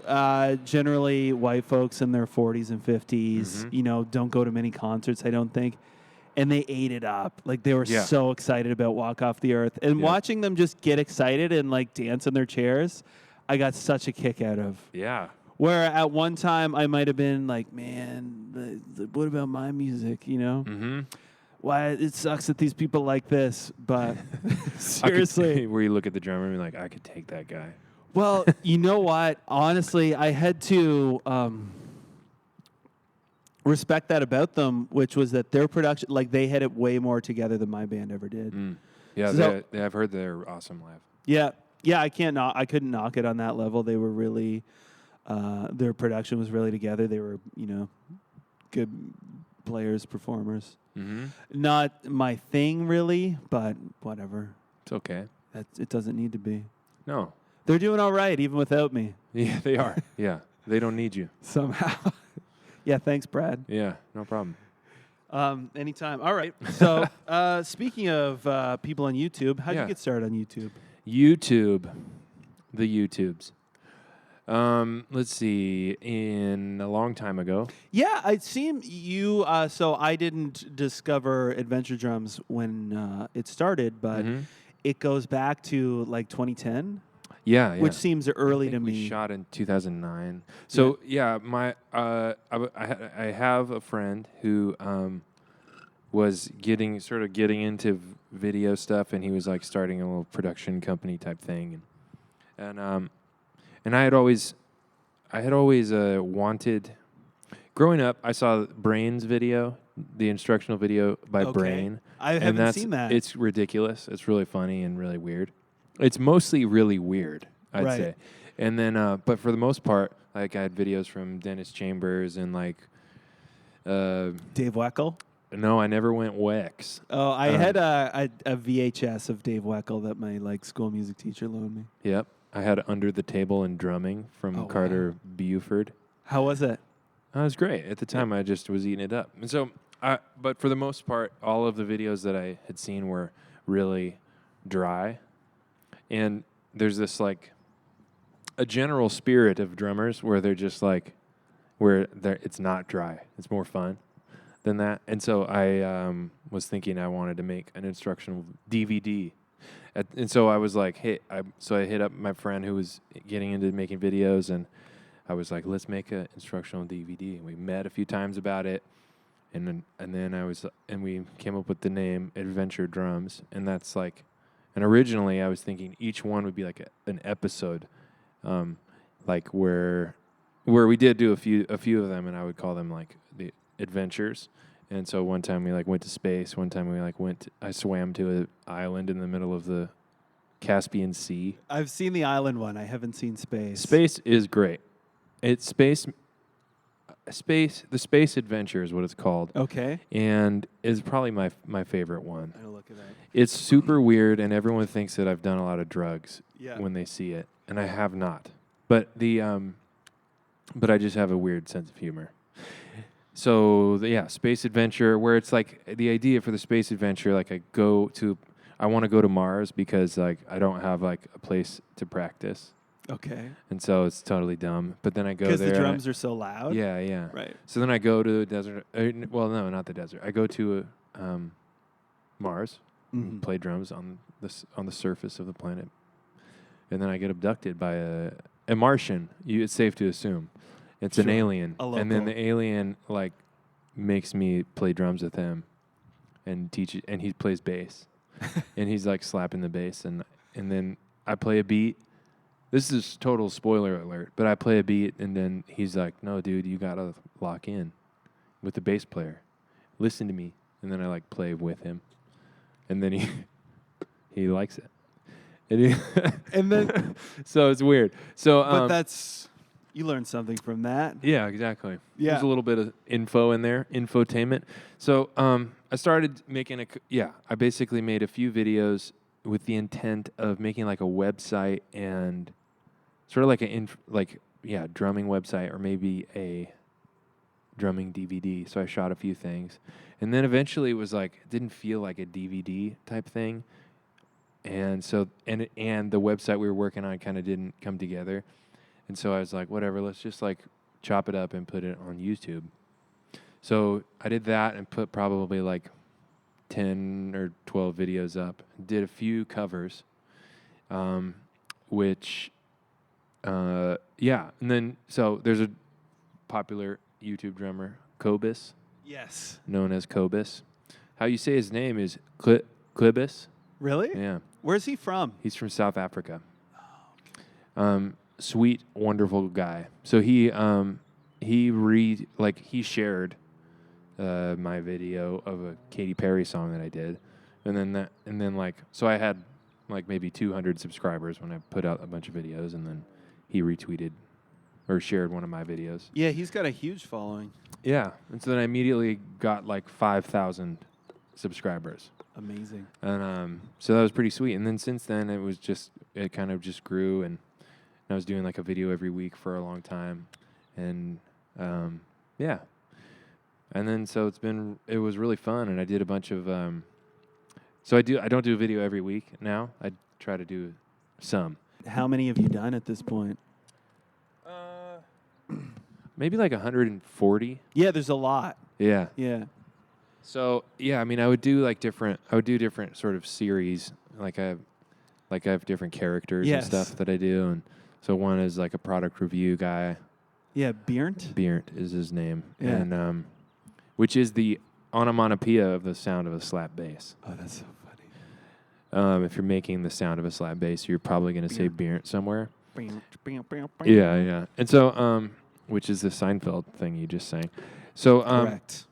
generally white folks in their 40s and 50s, don't go to many concerts, I don't think. And they ate it up. Like, they were so excited about Walk Off the Earth. And watching them just get excited and, like, dance in their chairs, I got such a kick out of. Yeah. Where at one time I might have been like, man, what about my music, Mm-hmm. Why it sucks that these people like this, but seriously. Where you look at the drummer and be like, I could take that guy. Well, you know what? Honestly, I had to respect that about them, which was that their production, like, they had it way more together than my band ever did. Yeah, I've heard they're awesome live. Yeah. I couldn't knock it on that level. They were really, their production was really together. They were, good players, performers. Mm-hmm. Not my thing really, but whatever. It's okay. It doesn't need to be. No. They're doing all right, even without me. Yeah, they are. Yeah, they don't need you. Somehow. Yeah, thanks, Brad. Yeah, no problem. Anytime. All right. So, speaking of people on YouTube, how'd you get started on YouTube? The YouTubes. Let's see. In a long time ago. Yeah, it seemed you. So I didn't discover Adventure Drums when it started, but it goes back to like 2010. Yeah. Which seems early to me. We shot in 2009. So I have a friend who was getting into video stuff, and he was like starting a little production company type thing, and I had always wanted. Growing up, I saw Brain's video, the instructional video by Brain. I haven't seen that. It's ridiculous. It's really funny and really weird. It's mostly really weird, I'd say. And then, but for the most part, like, I had videos from Dennis Chambers and like Dave Weckl. No, I never went Wex. Oh, I had a VHS of Dave Weckl that my school music teacher loaned me. Yep, I had Under the Table and Drumming from Carter Buford. How was it? It was great. At the time, I just was eating it up. And so, but for the most part, all of the videos that I had seen were really dry. And there's this like a general spirit of drummers where they're just like, it's not dry. It's more fun than that. And so I was thinking I wanted to make an instructional DVD. And so I was like, hey, I hit up my friend who was getting into making videos, and I was like, let's make an instructional DVD. And we met a few times about it. And then we came up with the name Adventure Drums. And that's like, and originally I was thinking each one would be like an episode, like where we did do a few of them, and I would call them like the adventures. And so one time we like went to space. One time we like I swam to an island in the middle of the Caspian Sea. I've seen the island one. I haven't seen space. Space is great. It's space. The Space Adventure is what it's called. Okay. And is probably my favorite one. I'll look at that. It's super weird, and everyone thinks that I've done a lot of drugs when they see it, and I have not. But but I just have a weird sense of humor. So Space Adventure, where it's like the idea for the Space Adventure, like I want to go to Mars because like I don't have like a place to practice. Okay. And so it's totally dumb. But then I go there. Because the drums are so loud? Yeah. Right. So then I go to the desert. Well, no, not the desert. I go to Mars, and play drums on the surface of the planet. And then I get abducted by a Martian. It's safe to assume. It's an alien. And then the alien like makes me play drums with him and teach it, and he plays bass. And he's like slapping the bass, and then I play a beat. This is total spoiler alert, but I play a beat, and then he's like, no, dude, you got to lock in with the bass player. Listen to me. And then I, like, play with him. And then he likes it. And then so it's weird. So, but you learned something from that. Yeah, exactly. Yeah. There's a little bit of info in there, infotainment. So I started making I basically made a few videos with the intent of making, like, a website and sort of like drumming website, or maybe a drumming DVD. So I shot a few things. And then eventually it was like, it didn't feel like a DVD type thing. And so, and the website we were working on kind of didn't come together. And so I was like, whatever, let's just like chop it up and put it on YouTube. So I did that and put probably like 10 or 12 videos up. Did a few covers, which, yeah. And then, so there's a popular YouTube drummer, Cobus. Yes. Known as Cobus. How you say his name is Clibus. Really? Yeah. Where's he from? He's from South Africa. Sweet, wonderful guy. So he shared my video of a Katy Perry song that I did, and then so I had like maybe 200 subscribers when I put out a bunch of videos, and then he retweeted or shared one of my videos. Yeah, he's got a huge following. Yeah, and so then I immediately got like 5,000 subscribers. Amazing. And so that was pretty sweet. And then since then, it kind of just grew, and I was doing like a video every week for a long time, and yeah. And then so it was really fun, and I did a bunch of I don't do a video every week now. I try to do some. How many have you done at this point? Maybe like 140. Yeah, there's a lot. Yeah. Yeah. So yeah, I mean, I would do different sort of series. I have different characters Yes. and stuff that I do, and so one is like a product review guy. Yeah, Beernt? Beernt is his name, Yeah. and which is the onomatopoeia of the sound of a slap bass. Oh, that's so funny. If you're making the sound of a slap bass, you're probably going to say Beernt somewhere. Yeah. Yeah. And so, which is the Seinfeld thing you just sang. So, Correct.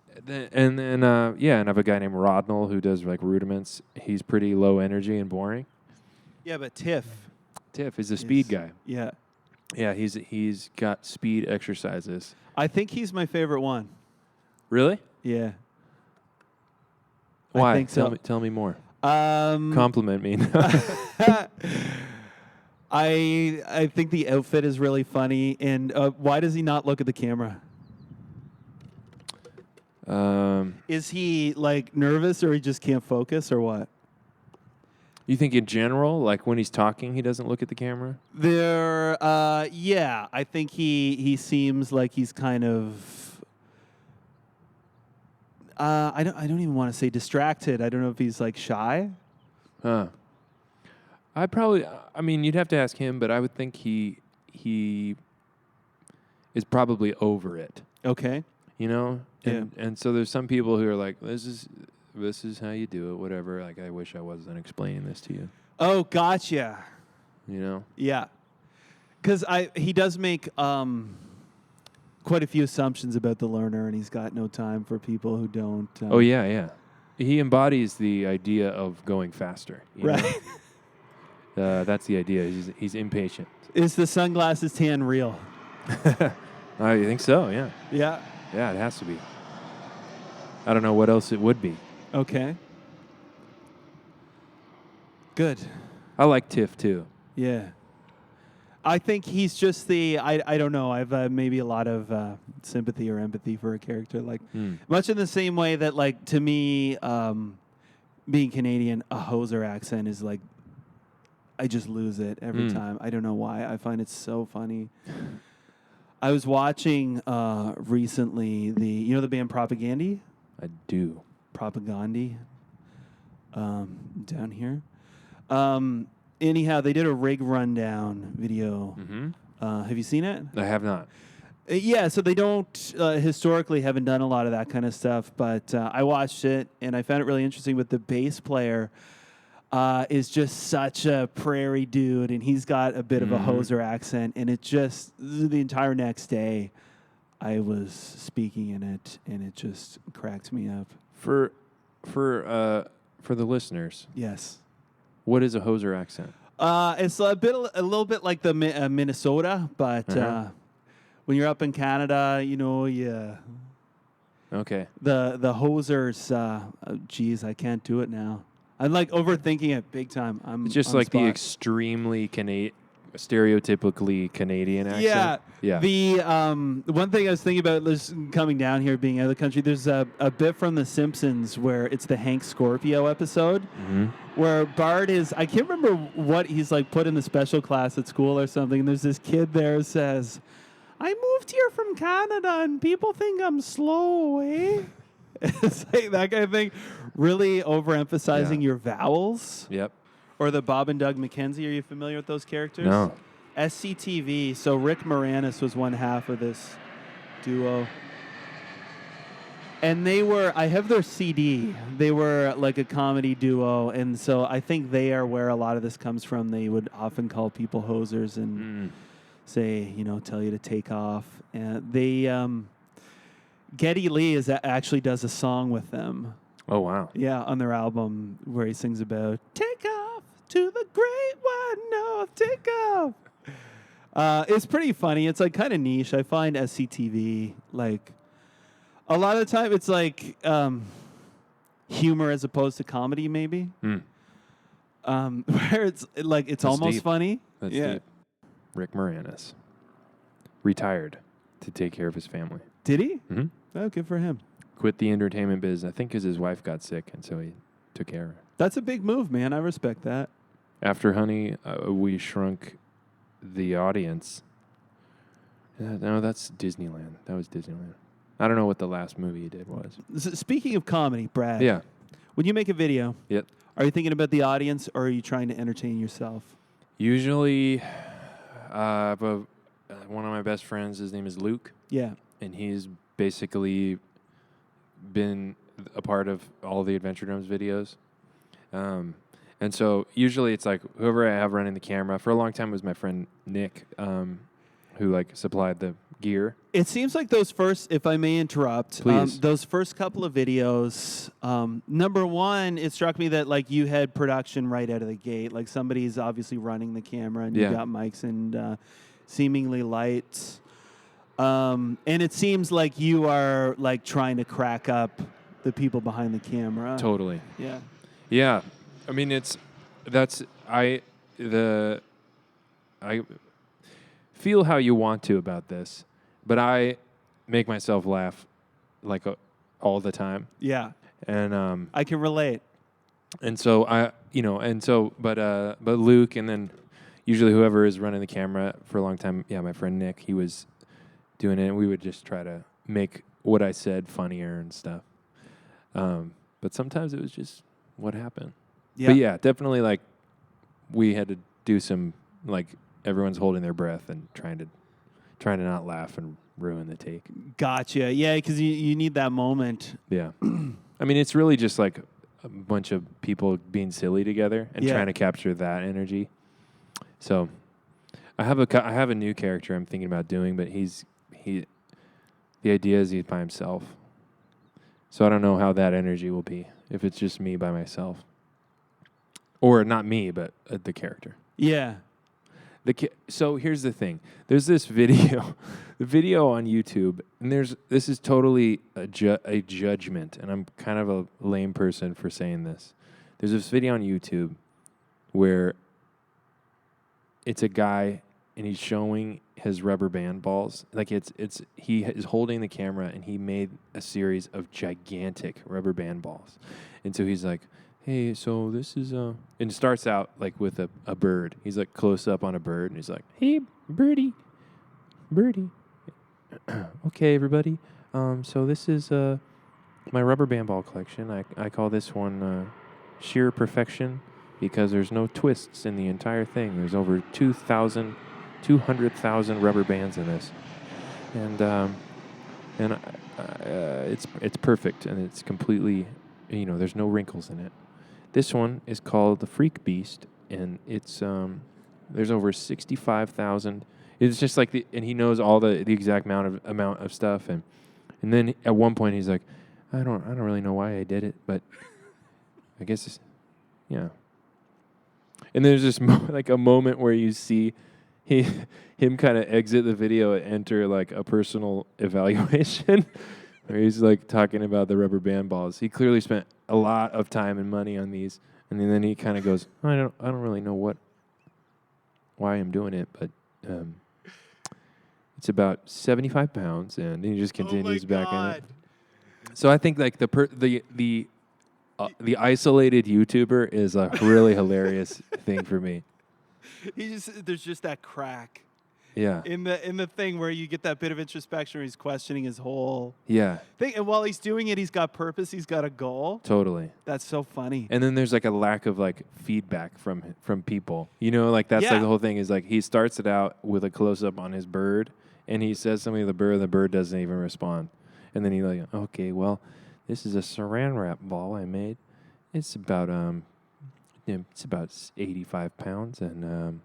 And then and I have a guy named Rodnell who does like rudiments. He's pretty low energy and boring. Yeah, but Tiff is a speed guy. Yeah. Yeah, he's got speed exercises. I think he's my favorite one. Really? Yeah. Why? I think so. Tell me more. Compliment Compliment me. I think the outfit is really funny, and why does he not look at the camera? Is he like nervous, or he just can't focus, or what? You think in general, like when he's talking, he doesn't look at the camera? Yeah, I think he seems like he's kind of. I don't even want to say distracted. I don't know if he's like shy. Huh. You'd have to ask him, but I would think he is probably over it. Okay. You know? Yeah. And so there's some people who are like, this is how you do it, whatever. Like, I wish I wasn't explaining this to you. Oh, gotcha. You know? Yeah. Because he does make quite a few assumptions about the learner, and he's got no time for people who don't. Oh, yeah. He embodies the idea of going faster. Right. That's the idea. He's impatient. Is the sunglasses tan real? I think so, yeah. Yeah. Yeah, it has to be. I don't know what else it would be. Okay. Good. I like Tiff, too. Yeah. I think he's just I don't know. I've maybe a lot of sympathy or empathy for a character. Like, much in the same way that, like, to me, being Canadian, a hoser accent is like, I just lose it every time. I don't know why. I find it so funny. I was watching recently the band Propagandhi? I do. Propagandhi. Down here. Anyhow, they did a rig rundown video. Mm-hmm. Have you seen it? I have not. Yeah, so they don't historically haven't done a lot of that kind of stuff, but I watched it and I found it really interesting. With the bass player is just such a prairie dude, and he's got a bit of a hoser accent, and it just the entire next day I was speaking in it, and it just cracked me up. For the listeners, Yes. what is a hoser accent? It's a little bit like the Minnesota, but when you're up in Canada, Okay. the hosers. Geez, I can't do it now. I'm like overthinking it big time. It's just like the extremely stereotypically Canadian accent. Yeah. The one thing I was thinking about is coming down here, being out of the country. There's a bit from The Simpsons where it's the Hank Scorpio episode, where Bart is. I can't remember what he's like put in the special class at school or something. And there's this kid there who says, "I moved here from Canada and people think I'm slow, eh?" It's like that kind of thing, really overemphasizing your vowels. Yep. Or the Bob and Doug McKenzie. Are you familiar with those characters? No. SCTV. So Rick Moranis was one half of this duo. And they were, I have their CD. They were like a comedy duo. And so I think they are where a lot of this comes from. They would often call people hosers and say, tell you to take off. And they... Geddy Lee actually does a song with them. Oh, wow. Yeah, on their album where he sings about take off to the great wide north, take off. It's pretty funny. It's like kind of niche. I find SCTV, like, a lot of the time it's like humor as opposed to comedy, maybe. Where it's like, it's almost deep. funny. That's deep. Rick Moranis retired to take care of his family. Did he? Mm-hmm. Oh, good for him. Quit the entertainment biz, I think, because his wife got sick, and so he took care of her. That's a big move, man. I respect that. After Honey, we shrunk the audience. No, that's Disneyland. That was Disneyland. I don't know what the last movie he did was. Speaking of comedy, Brad. Yeah. When you make a video, Yep. Are you thinking about the audience, or are you trying to entertain yourself? Usually, but one of my best friends, his name is Luke. Yeah. And he's basically been a part of all the Adventure Drums videos. And so usually it's like whoever I have running the camera. For a long time it was my friend Nick, who like supplied the gear. It seems like those first, if I may interrupt, Please. Those first couple of videos, number one, it struck me that like you had production right out of the gate. Like somebody's obviously running the camera and you got mics and seemingly lights. And it seems like you are like trying to crack up the people behind the camera. Totally. Yeah. Yeah. I mean, I feel how you want to about this, but I make myself laugh like all the time. Yeah. And I can relate. And so but Luke, and then usually whoever is running the camera for a long time, my friend Nick, he was doing it, and we would just try to make what I said funnier and stuff. But sometimes it was just what happened. Yeah. But yeah, definitely like we had to do some like everyone's holding their breath and trying to not laugh and ruin the take. Gotcha. Yeah, because you need that moment. Yeah. I mean, it's really just like a bunch of people being silly together and trying to capture that energy. So I have a new character I'm thinking about doing, but the idea is he's by himself. So I don't know how that energy will be if it's just me by myself. Or not me, but the character. Yeah. So here's the thing. There's this video, the video on YouTube, and this is totally a judgment, and I'm kind of a lame person for saying this. There's this video on YouTube where it's a guy and he's showing his rubber band balls. Like he is holding the camera and he made a series of gigantic rubber band balls. And so he's like, hey, so this is and it starts out like with a bird. He's like close up on a bird and he's like, hey, birdie. Okay, everybody. So this is my rubber band ball collection. I call this one sheer perfection because there's no twists in the entire thing. There's over 200,000 rubber bands in this. And it's perfect and it's completely, there's no wrinkles in it. This one is called the Freak Beast, and it's there's over 65,000. It's just like and he knows all the exact amount of stuff, and then at one point he's like, I don't really know why I did it, but I guess it's, yeah. And there's this like a moment where you see him kind of exit the video and enter like a personal evaluation. Where he's like talking about the rubber band balls. He clearly spent a lot of time and money on these, and then he kind of goes, I don't really know what why I'm doing it, but it's about 75 pounds, and he just continues back in it. So I think like the isolated YouTuber is a really hilarious thing for me. There's just that crack. Yeah. In the thing where you get that bit of introspection where he's questioning his whole thing. And while he's doing it, he's got purpose, he's got a goal. Totally. That's so funny. And then there's like a lack of like feedback from people. You know, like that's like the whole thing is like he starts it out with a close up on his bird and he says something to the bird doesn't even respond. And then he's like, okay, well, this is a saran wrap ball I made. It's about 85 pounds and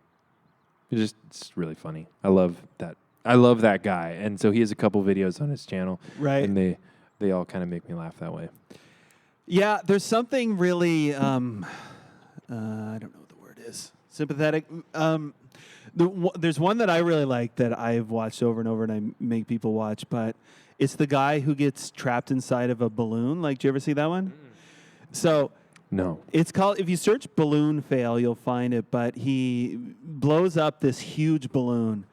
it's really funny. I love that guy. And so he has a couple videos on his channel. Right. And they all kind of make me laugh that way. Yeah, there's something really, I don't know what the word is, sympathetic. There's one that I really like that I've watched over and over and I make people watch, but it's the guy who gets trapped inside of a balloon. Like, do you ever see that one? So... No. It's called, if you search balloon fail, you'll find it, but he blows up this huge balloon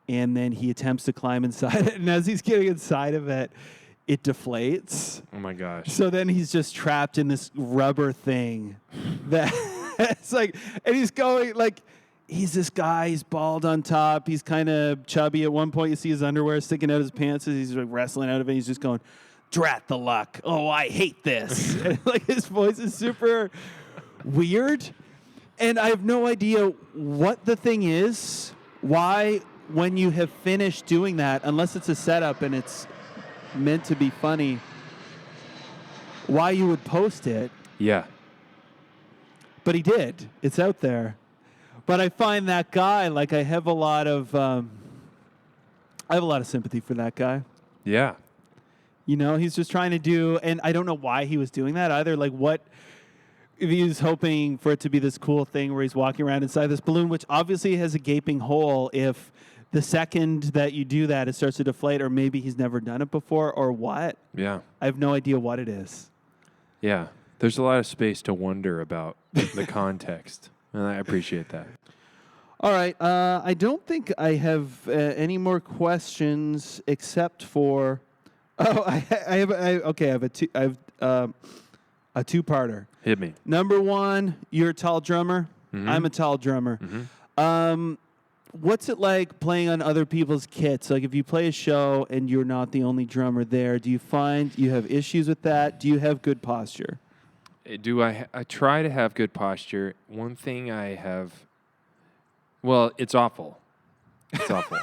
and then he attempts to climb inside it. And as he's getting inside of it, it deflates. Oh my gosh. So then he's just trapped in this rubber thing that it's like, and he's going like, he's this guy, he's bald on top. He's kind of chubby. At one point you see his underwear sticking out of his pants as he's like wrestling out of it. He's just going, drat the luck. Oh, I hate this. And, like his voice is super weird. And I have no idea what the thing is, why when you have finished doing that, unless it's a setup and it's meant to be funny, why you would post it. Yeah. But he did. It's out there. But I find that guy, like I have a lot of sympathy for that guy. Yeah. You know, he's just trying to do, and I don't know why he was doing that either. Like, what if he was hoping for it to be this cool thing where he's walking around inside this balloon, which obviously has a gaping hole. If the second that you do that, it starts to deflate, or maybe he's never done it before, or what? Yeah. I have no idea what it is. Yeah. There's a lot of space to wonder about the context, and I appreciate that. All right. I don't think I have any more questions except for. Oh, I have a two-parter. Hit me. Number one, you're a tall drummer. Mm-hmm. I'm a tall drummer. Mm-hmm. What's it like playing on other people's kits? Like if you play a show and you're not the only drummer there, do you find you have issues with that? Do you have good posture? I try to have good posture. One thing I have, well, it's awful. It's awful.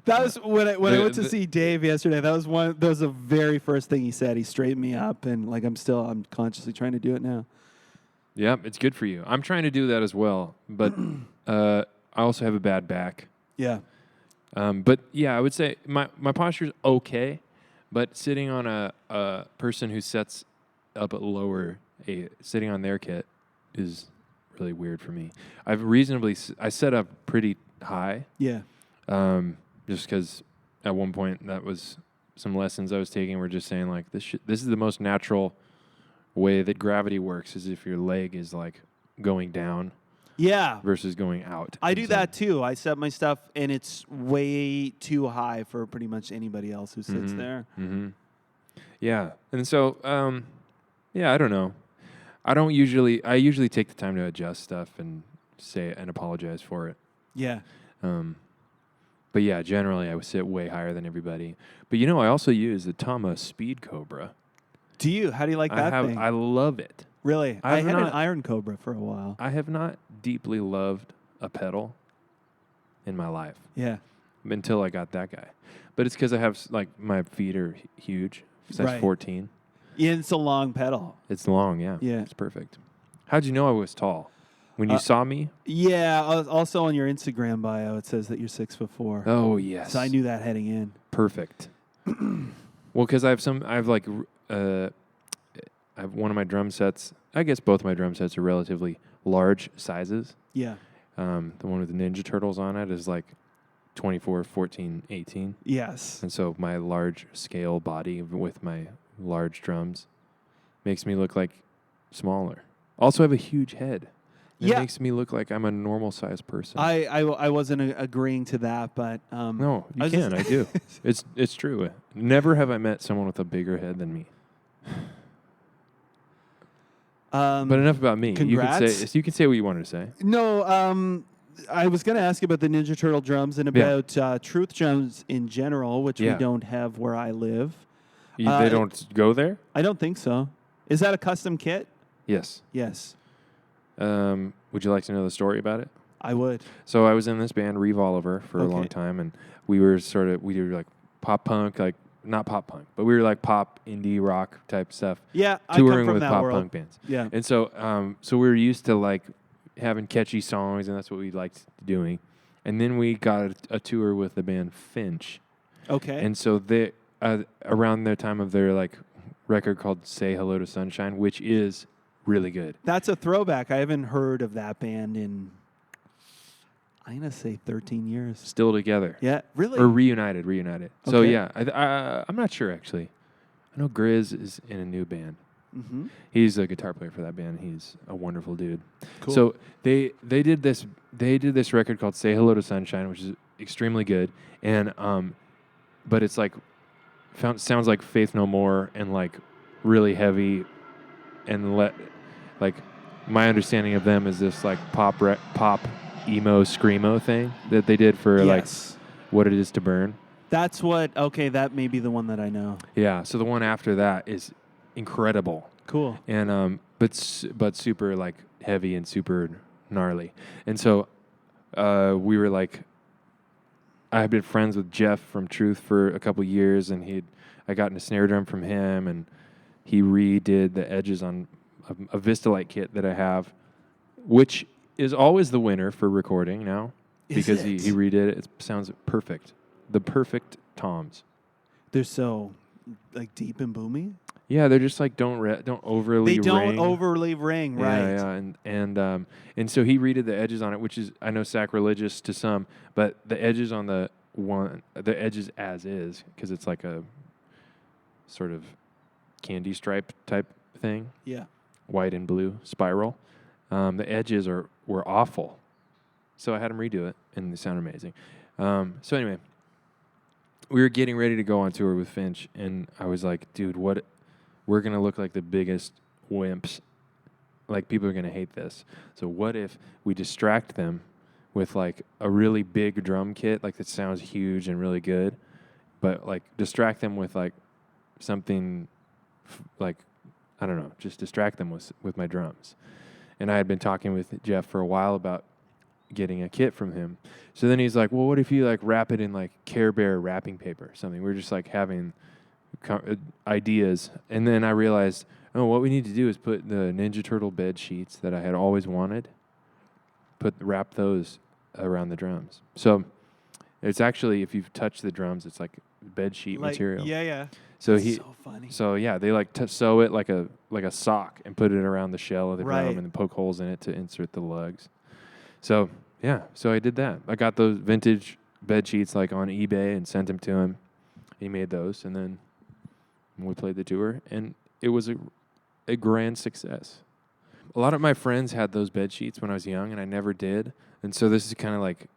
That was when I went to see Dave yesterday. That was the very first thing he said. He straightened me up, and like I'm consciously trying to do it now. Yeah, it's good for you. I'm trying to do that as well, but I also have a bad back. Yeah. But yeah, I would say my posture's okay, but sitting on a person who sets up sitting on their kit is really weird for me. I set up pretty high. Yeah. Just because at one point that was some lessons I was taking were just saying like this is the most natural way that gravity works is if your leg is like going down. Yeah. Versus going out. I do that too. I set my stuff and it's way too high for pretty much anybody else who sits there. Mm-hmm. Yeah. And so, I don't know. I usually take the time to adjust stuff and say and apologize for it. Yeah. But yeah, generally I would sit way higher than everybody. But I also use the Tama Speed Cobra. Do you? How do you like that thing? I love it. Really? I had an Iron Cobra for a while. I have not deeply loved a pedal in my life. Yeah. Until I got that guy. But it's because I have, like, my feet are huge. Size 14. Yeah, it's a long pedal. It's long, yeah. Yeah. It's perfect. How'd you know I was tall? When you saw me? Yeah. Also on your Instagram bio, it says that you're 6'4". Oh, yes. So I knew that heading in. Perfect. Well, because I have one of my drum sets. I guess both my drum sets are relatively large sizes. Yeah. The one with the Ninja Turtles on it is like 24, 14, 18. Yes. And so my large scale body with my large drums makes me look like smaller. Also, I have a huge head. It makes me look like I'm a normal-sized person. I wasn't agreeing to that, but... no, you can. I do. It's true. Never have I met someone with a bigger head than me. But enough about me. Congrats. You can say what you wanted to say. No, I was going to ask you about the Ninja Turtle drums and about truth drums in general, which we don't have where I live. They don't go there? I don't think so. Is that a custom kit? Yes. Yes. Would you like to know the story about it? I would. So I was in this band, Revolver, for a long time, and we were like pop punk, like not pop punk, but we were like pop indie rock type stuff. Yeah, touring I come from with that pop world. punk bands. Yeah. And so we were used to like having catchy songs, and that's what we liked doing. And then we got a tour with the band Finch. Okay. And so they around the time of their like record called Say Hello to Sunshine, which is really good. That's a throwback. I haven't heard of that band in, I'm going to say 13 years. Still together. Yeah, really? Or reunited. Okay. So yeah, I'm not sure actually. I know Grizz is in a new band. Mm-hmm. He's a guitar player for that band. He's a wonderful dude. Cool. So they did this record called Say Hello to Sunshine, which is extremely good, and but it's like sounds like Faith No More and like really heavy, and like my understanding of them is this like pop emo screamo thing that they did for like What It Is to Burn. That's that may be the one that I know. Yeah. So the one after that is incredible. Cool. And but super like heavy and super gnarly. And so we were like, I had been friends with Jeff from Truth for a couple years, and I got a snare drum from him, and he redid the edges on a Vistalite kit that I have, which is always the winner for recording now because he redid it. It sounds perfect. The perfect toms. They're so like deep and boomy. Yeah, they're just like don't overly ring. They don't overly ring, right? Yeah, and so he redid the edges on it, which is I know sacrilegious to some, but the edges on the edges as is, because it's like a sort of candy stripe type thing. Yeah, white and blue spiral. The edges were awful, so I had him redo it, and they sound amazing. So anyway, we were getting ready to go on tour with Finch, and I was like, dude, we're going to look like the biggest wimps. Like, people are going to hate this. So what if we distract them with, like, a really big drum kit, like, that sounds huge and really good, but, like, distract them with, like, something, like, I don't know, just distract them with my drums. And I had been talking with Jeff for a while about getting a kit from him. So then he's like, well, what if you, like, wrap it in, like, Care Bear wrapping paper or something? We're just, like, having ideas, and then I realized, what we need to do is put the Ninja Turtle bed sheets that I had always wanted, wrap those around the drums. So it's actually, if you've touched the drums, it's like bed sheet material. Yeah. So so funny. So yeah, they like sew it like a sock and put it around the shell of the drum and then poke holes in it to insert the lugs. So yeah, so I did that. I got those vintage bed sheets like on eBay and sent them to him. He made those, and then we played the tour, and it was a grand success. A lot of my friends had those bed sheets when I was young, and I never did. And so this is kind of like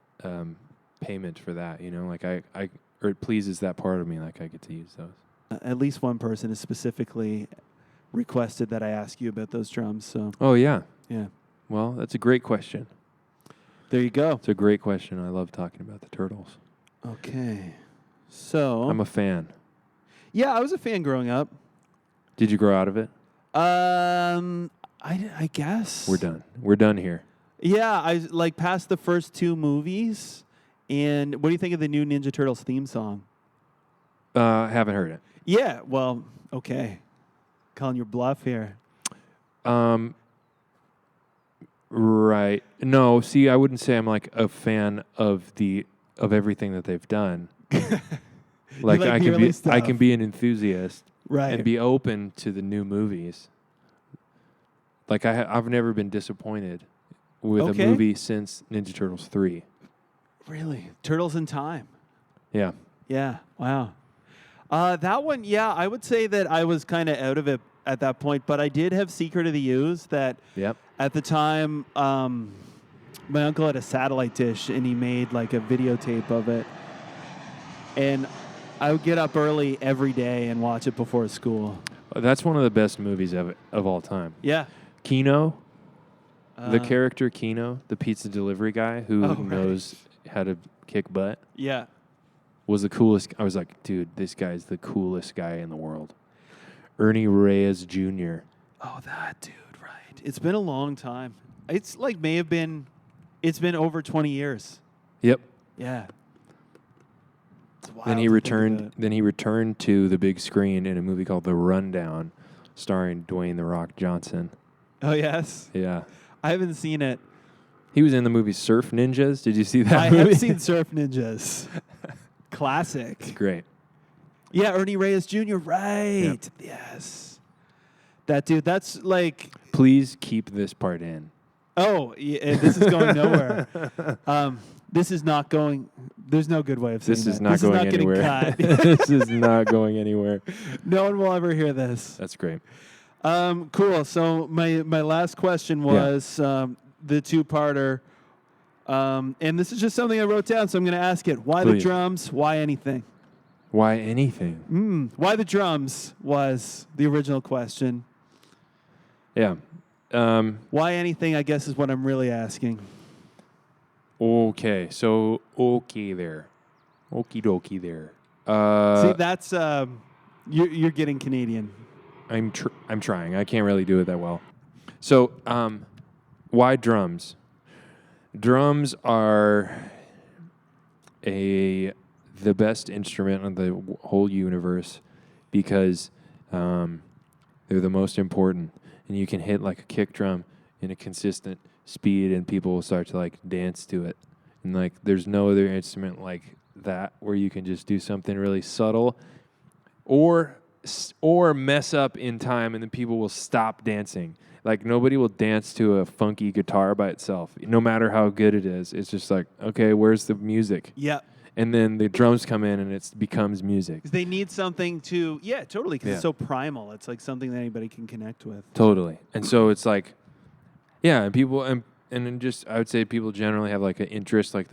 payment for that, you know? Like or it pleases that part of me, like I get to use those. At least one person has specifically requested that I ask you about those drums. So. Oh yeah. Yeah. Well, that's a great question. There you go. It's a great question. I love talking about the Turtles. Okay. So. I'm a fan. Yeah, I was a fan growing up. Did you grow out of it? I guess. We're done. We're done here. Yeah, I like past the first two movies. And what do you think of the new Ninja Turtles theme song? Haven't heard it. Yeah, well, okay. Calling your bluff here. Right. No, see, I wouldn't say I'm like a fan of everything that they've done. Like I can be an enthusiast, right, and be open to the new movies. Like I've never been disappointed with a movie since Ninja Turtles 3. Really? Turtles in Time. Yeah. Yeah. Wow. That one, yeah, I would say that I was kind of out of it at that point. But I did have Secret of the Ooze that at the time, my uncle had a satellite dish and he made like a videotape of it. And I would get up early every day and watch it before school. That's one of the best movies of all time. Yeah. Kino, the character Kino, the pizza delivery guy who knows how to kick butt. Yeah. Was the coolest. I was like, dude, this guy's the coolest guy in the world. Ernie Reyes Jr. Oh, that dude, right. It's been a long time. It's like it's been over 20 years. Yep. Yeah. It's wild. Then he returned to the big screen in a movie called The Rundown, starring Dwayne "The Rock" Johnson. Oh, yes? Yeah. I haven't seen it. He was in the movie Surf Ninjas. Did you see that movie? I have seen Surf Ninjas. Classic. It's great. Yeah, Ernie Reyes Jr., right. Yep. Yes. That dude, that's like... Please keep this part in. Oh, yeah, this is going nowhere. This is not going... There's no good way of saying this is not going anywhere. This is not going anywhere. No one will ever hear this. That's great. Cool. So my last question was the two-parter. And this is just something I wrote down, so I'm going to ask it. Why the drums? Why anything? Why anything? Why the drums was the original question. Yeah. Why anything, I guess, is what I'm really asking. Okay. So, okay there. Okie dokie there. See, that's... you're getting Canadian. I'm trying. I can't really do it that well. So, why drums? Drums are the best instrument in the whole universe because they're the most important. And you can hit like a kick drum in a consistent speed and people will start to like dance to it. And like there's no other instrument like that where you can just do something really subtle or mess up in time and then people will stop dancing. Like nobody will dance to a funky guitar by itself, no matter how good it is. It's just like, okay, where's the music? Yeah. And then the drums come in and it becomes music. They need something to, totally, because it's so primal. It's like something that anybody can connect with. Totally. And so it's like, and people, and then just, I would say people generally have like an interest, like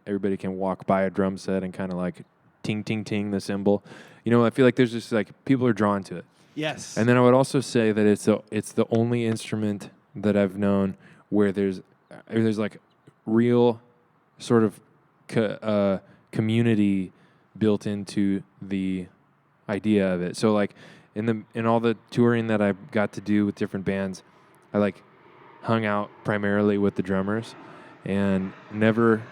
everybody can walk by a drum set and kind of like ting, ting, ting the cymbal. You know, I feel like there's just like, people are drawn to it. Yes. And then I would also say that it's the only instrument that I've known where there's like real sort of community built into the idea of it. So like in all the touring that I got to do with different bands, I like hung out primarily with the drummers, and never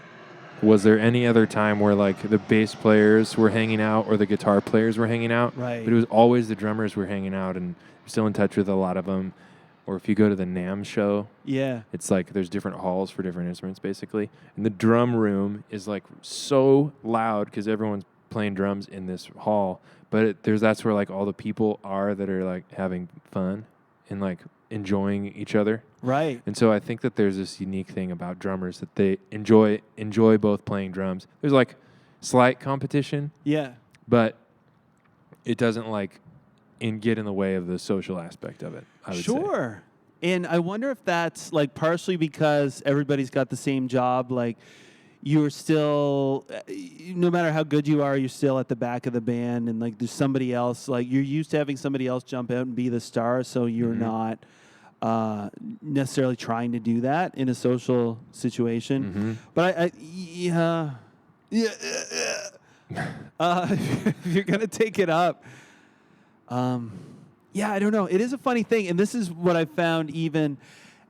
was there any other time where like the bass players were hanging out or the guitar players were hanging out. Right. But it was always the drummers were hanging out, and I'm still in touch with a lot of them. Or if you go to the NAMM show, it's like there's different halls for different instruments, basically. And the drum room is like so loud because everyone's playing drums in this hall. But that's where like all the people are that are like having fun and like enjoying each other. Right. And so I think that there's this unique thing about drummers that they enjoy both playing drums. There's like slight competition. Yeah. But it doesn't like get in the way of the social aspect of it, I would say. And I wonder if that's like partially because everybody's got the same job. Like you're still, no matter how good you are, you're still at the back of the band, and like there's somebody else. Like you're used to having somebody else jump out and be the star, so you're not necessarily trying to do that in a social situation. But if you're gonna take it up. I don't know. It is a funny thing, and this is what I found even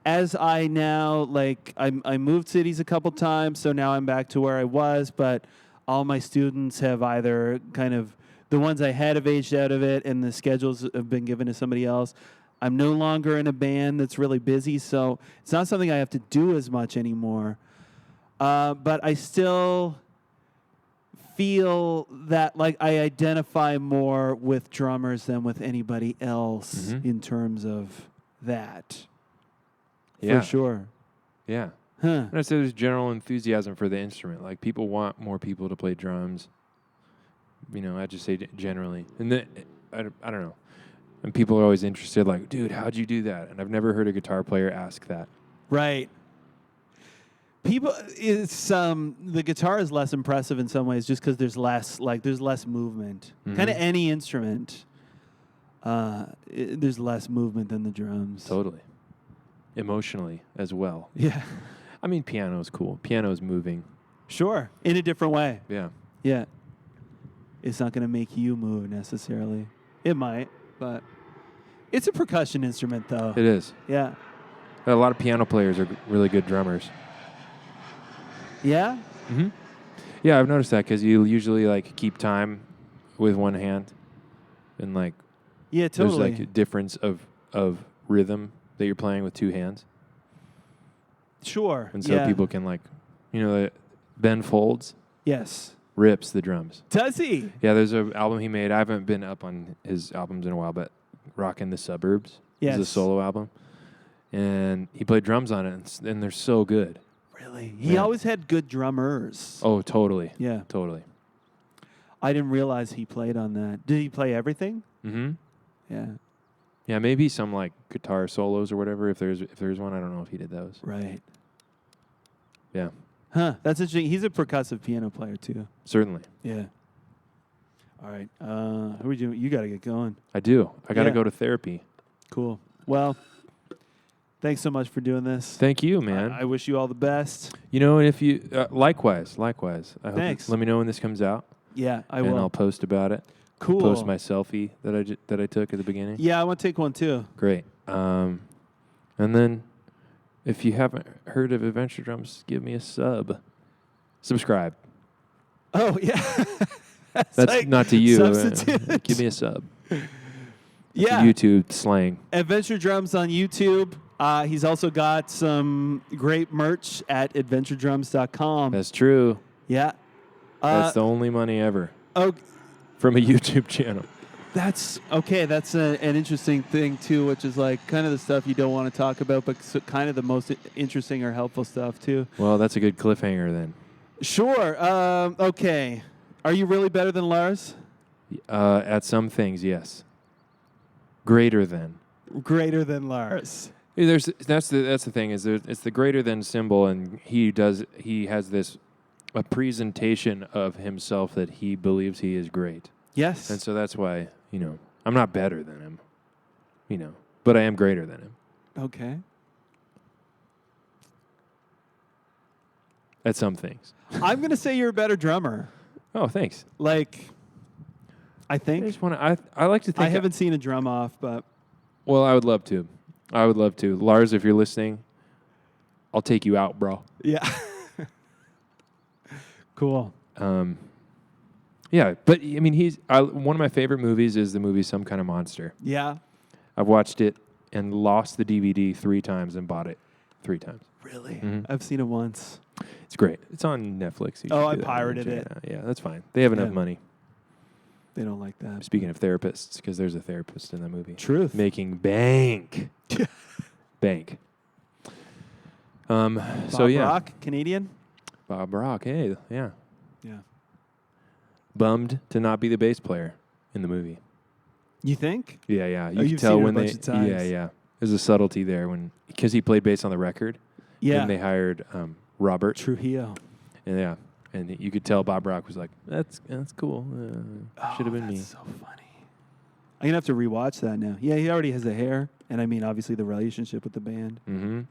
as I now, like, I moved cities a couple times, so now I'm back to where I was, but all my students have either kind of, the ones I had have aged out of it, and the schedules have been given to somebody else. I'm no longer in a band that's really busy, so it's not something I have to do as much anymore. But I still feel that like I identify more with drummers than with anybody else in terms of that. For sure. Yeah. And I say there's general enthusiasm for the instrument. Like people want more people to play drums. You know, I just say generally. And then, I don't know. And people are always interested, like, dude, how'd you do that? And I've never heard a guitar player ask that. Right. The guitar is less impressive in some ways just because there's less movement. Mm-hmm. Kind of any instrument, there's less movement than the drums. Totally. Emotionally as well. Yeah. I mean, piano is cool. Piano is moving. Sure. In a different way. Yeah. Yeah. It's not going to make you move necessarily. It might, but it's a percussion instrument, though. It is. Yeah. A lot of piano players are really good drummers. Yeah? Mm-hmm. Yeah, I've noticed that because you usually, like, keep time with one hand. And, like, yeah, totally. There's, like, a difference of rhythm that you're playing with two hands. Sure. And so people can, like, Ben Folds. Yes. Rips the drums. Does he? Yeah, there's an album he made. I haven't been up on his albums in a while, but Rockin' the Suburbs is a solo album. And he played drums on it, and they're so good. Really? He always had good drummers. Oh, totally. Yeah. Totally. I didn't realize he played on that. Did he play everything? Mm-hmm. Yeah. Yeah, maybe some, like, guitar solos or whatever. If there's one, I don't know if he did those. Right. Yeah. Huh. That's interesting. He's a percussive piano player, too. Certainly. Yeah. All right. Who are we doing? You got to get going. I do. I got to go to therapy. Cool. Well, thanks so much for doing this. Thank you, man. I wish you all the best. And if you likewise. I hope Thanks. Let me know when this comes out. Yeah, I will. And I'll post about it. Cool. Post my selfie that I took at the beginning. Yeah, I want to take one too. Great. And then, if you haven't heard of Adventure Drums, give me a subscribe. Oh yeah, that's like not to you. Substitute. Give me a sub. Yeah. YouTube slang. Adventure Drums on YouTube. He's also got some great merch at adventuredrums.com. That's true. Yeah. That's the only money ever. Oh. From a YouTube channel. That's okay. That's an interesting thing too, which is like kind of the stuff you don't want to talk about, but kind of the most interesting or helpful stuff too. Well, that's a good cliffhanger then. Sure. Okay. Are you really better than Lars? At some things, yes. Greater than. Greater than Lars. That's the thing is it's the greater than symbol, and he has a presentation of himself that he believes he is great. Yes. And so that's why, I'm not better than him, but I am greater than him. Okay. At some things. I'm going to say you're a better drummer. Oh, thanks. Like, I think. I like to think. I haven't seen a drum off, but. Well, I would love to. Lars, if you're listening, I'll take you out, bro. Yeah. Cool. Yeah, but I mean, one of my favorite movies is the movie Some Kind of Monster. Yeah. I've watched it and lost the DVD 3 times and bought it 3 times. Really? Mm-hmm. I've seen it once. It's great. It's on Netflix. I pirated it. Yeah, that's fine. They have enough money. They don't like that. Speaking of therapists, because there's a therapist in that movie. Truth. Making bank. Bank. Bob Rock, Canadian? Bob Rock, hey, yeah. Yeah. Bummed to not be the bass player in the movie. You think? Yeah. You you've can tell seen it when a bunch of times. Yeah. There's a subtlety there because he played bass on the record. Yeah. Then they hired Robert Trujillo. And and you could tell Bob Rock was like, "That's cool. Should have been me." That's so funny. I'm gonna have to rewatch that now. Yeah, he already has the hair, and I mean, obviously, the relationship with the band. Mm-hmm.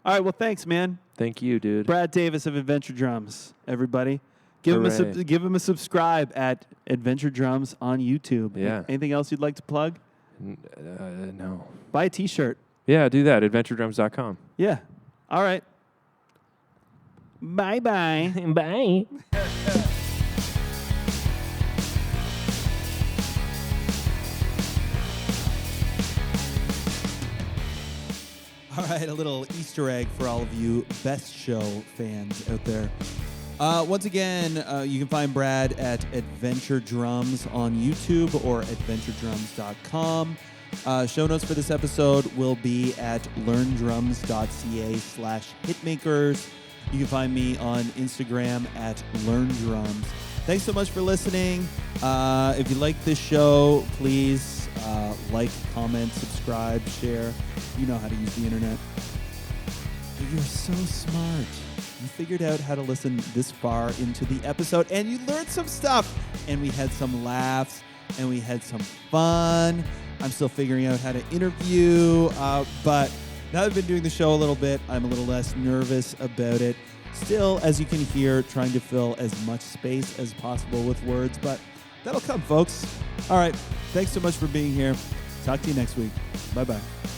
All right. Well, thanks, man. Thank you, dude. Brad Davis of Adventure Drums. Everybody, give him a subscribe at Adventure Drums on YouTube. Yeah. Anything else you'd like to plug? No. Buy a T-shirt. Yeah, do that. AdventureDrums.com. Yeah. All right. Bye-bye. Bye. All right, a little Easter egg for all of you Best Show fans out there. Once again, you can find Brad at Adventure Drums on YouTube or adventuredrums.com. Show notes for this episode will be at learndrums.ca/hitmakers. You can find me on Instagram at learndrums. Thanks so much for listening. If you like this show, please like, comment, subscribe, share. You know how to use the internet. You're so smart. You figured out how to listen this far into the episode, and you learned some stuff. And we had some laughs, and we had some fun. I'm still figuring out how to interview, but now I've been doing the show a little bit, I'm a little less nervous about it. Still, as you can hear, trying to fill as much space as possible with words, but that'll come, folks. All right, thanks so much for being here. Talk to you next week. Bye-bye.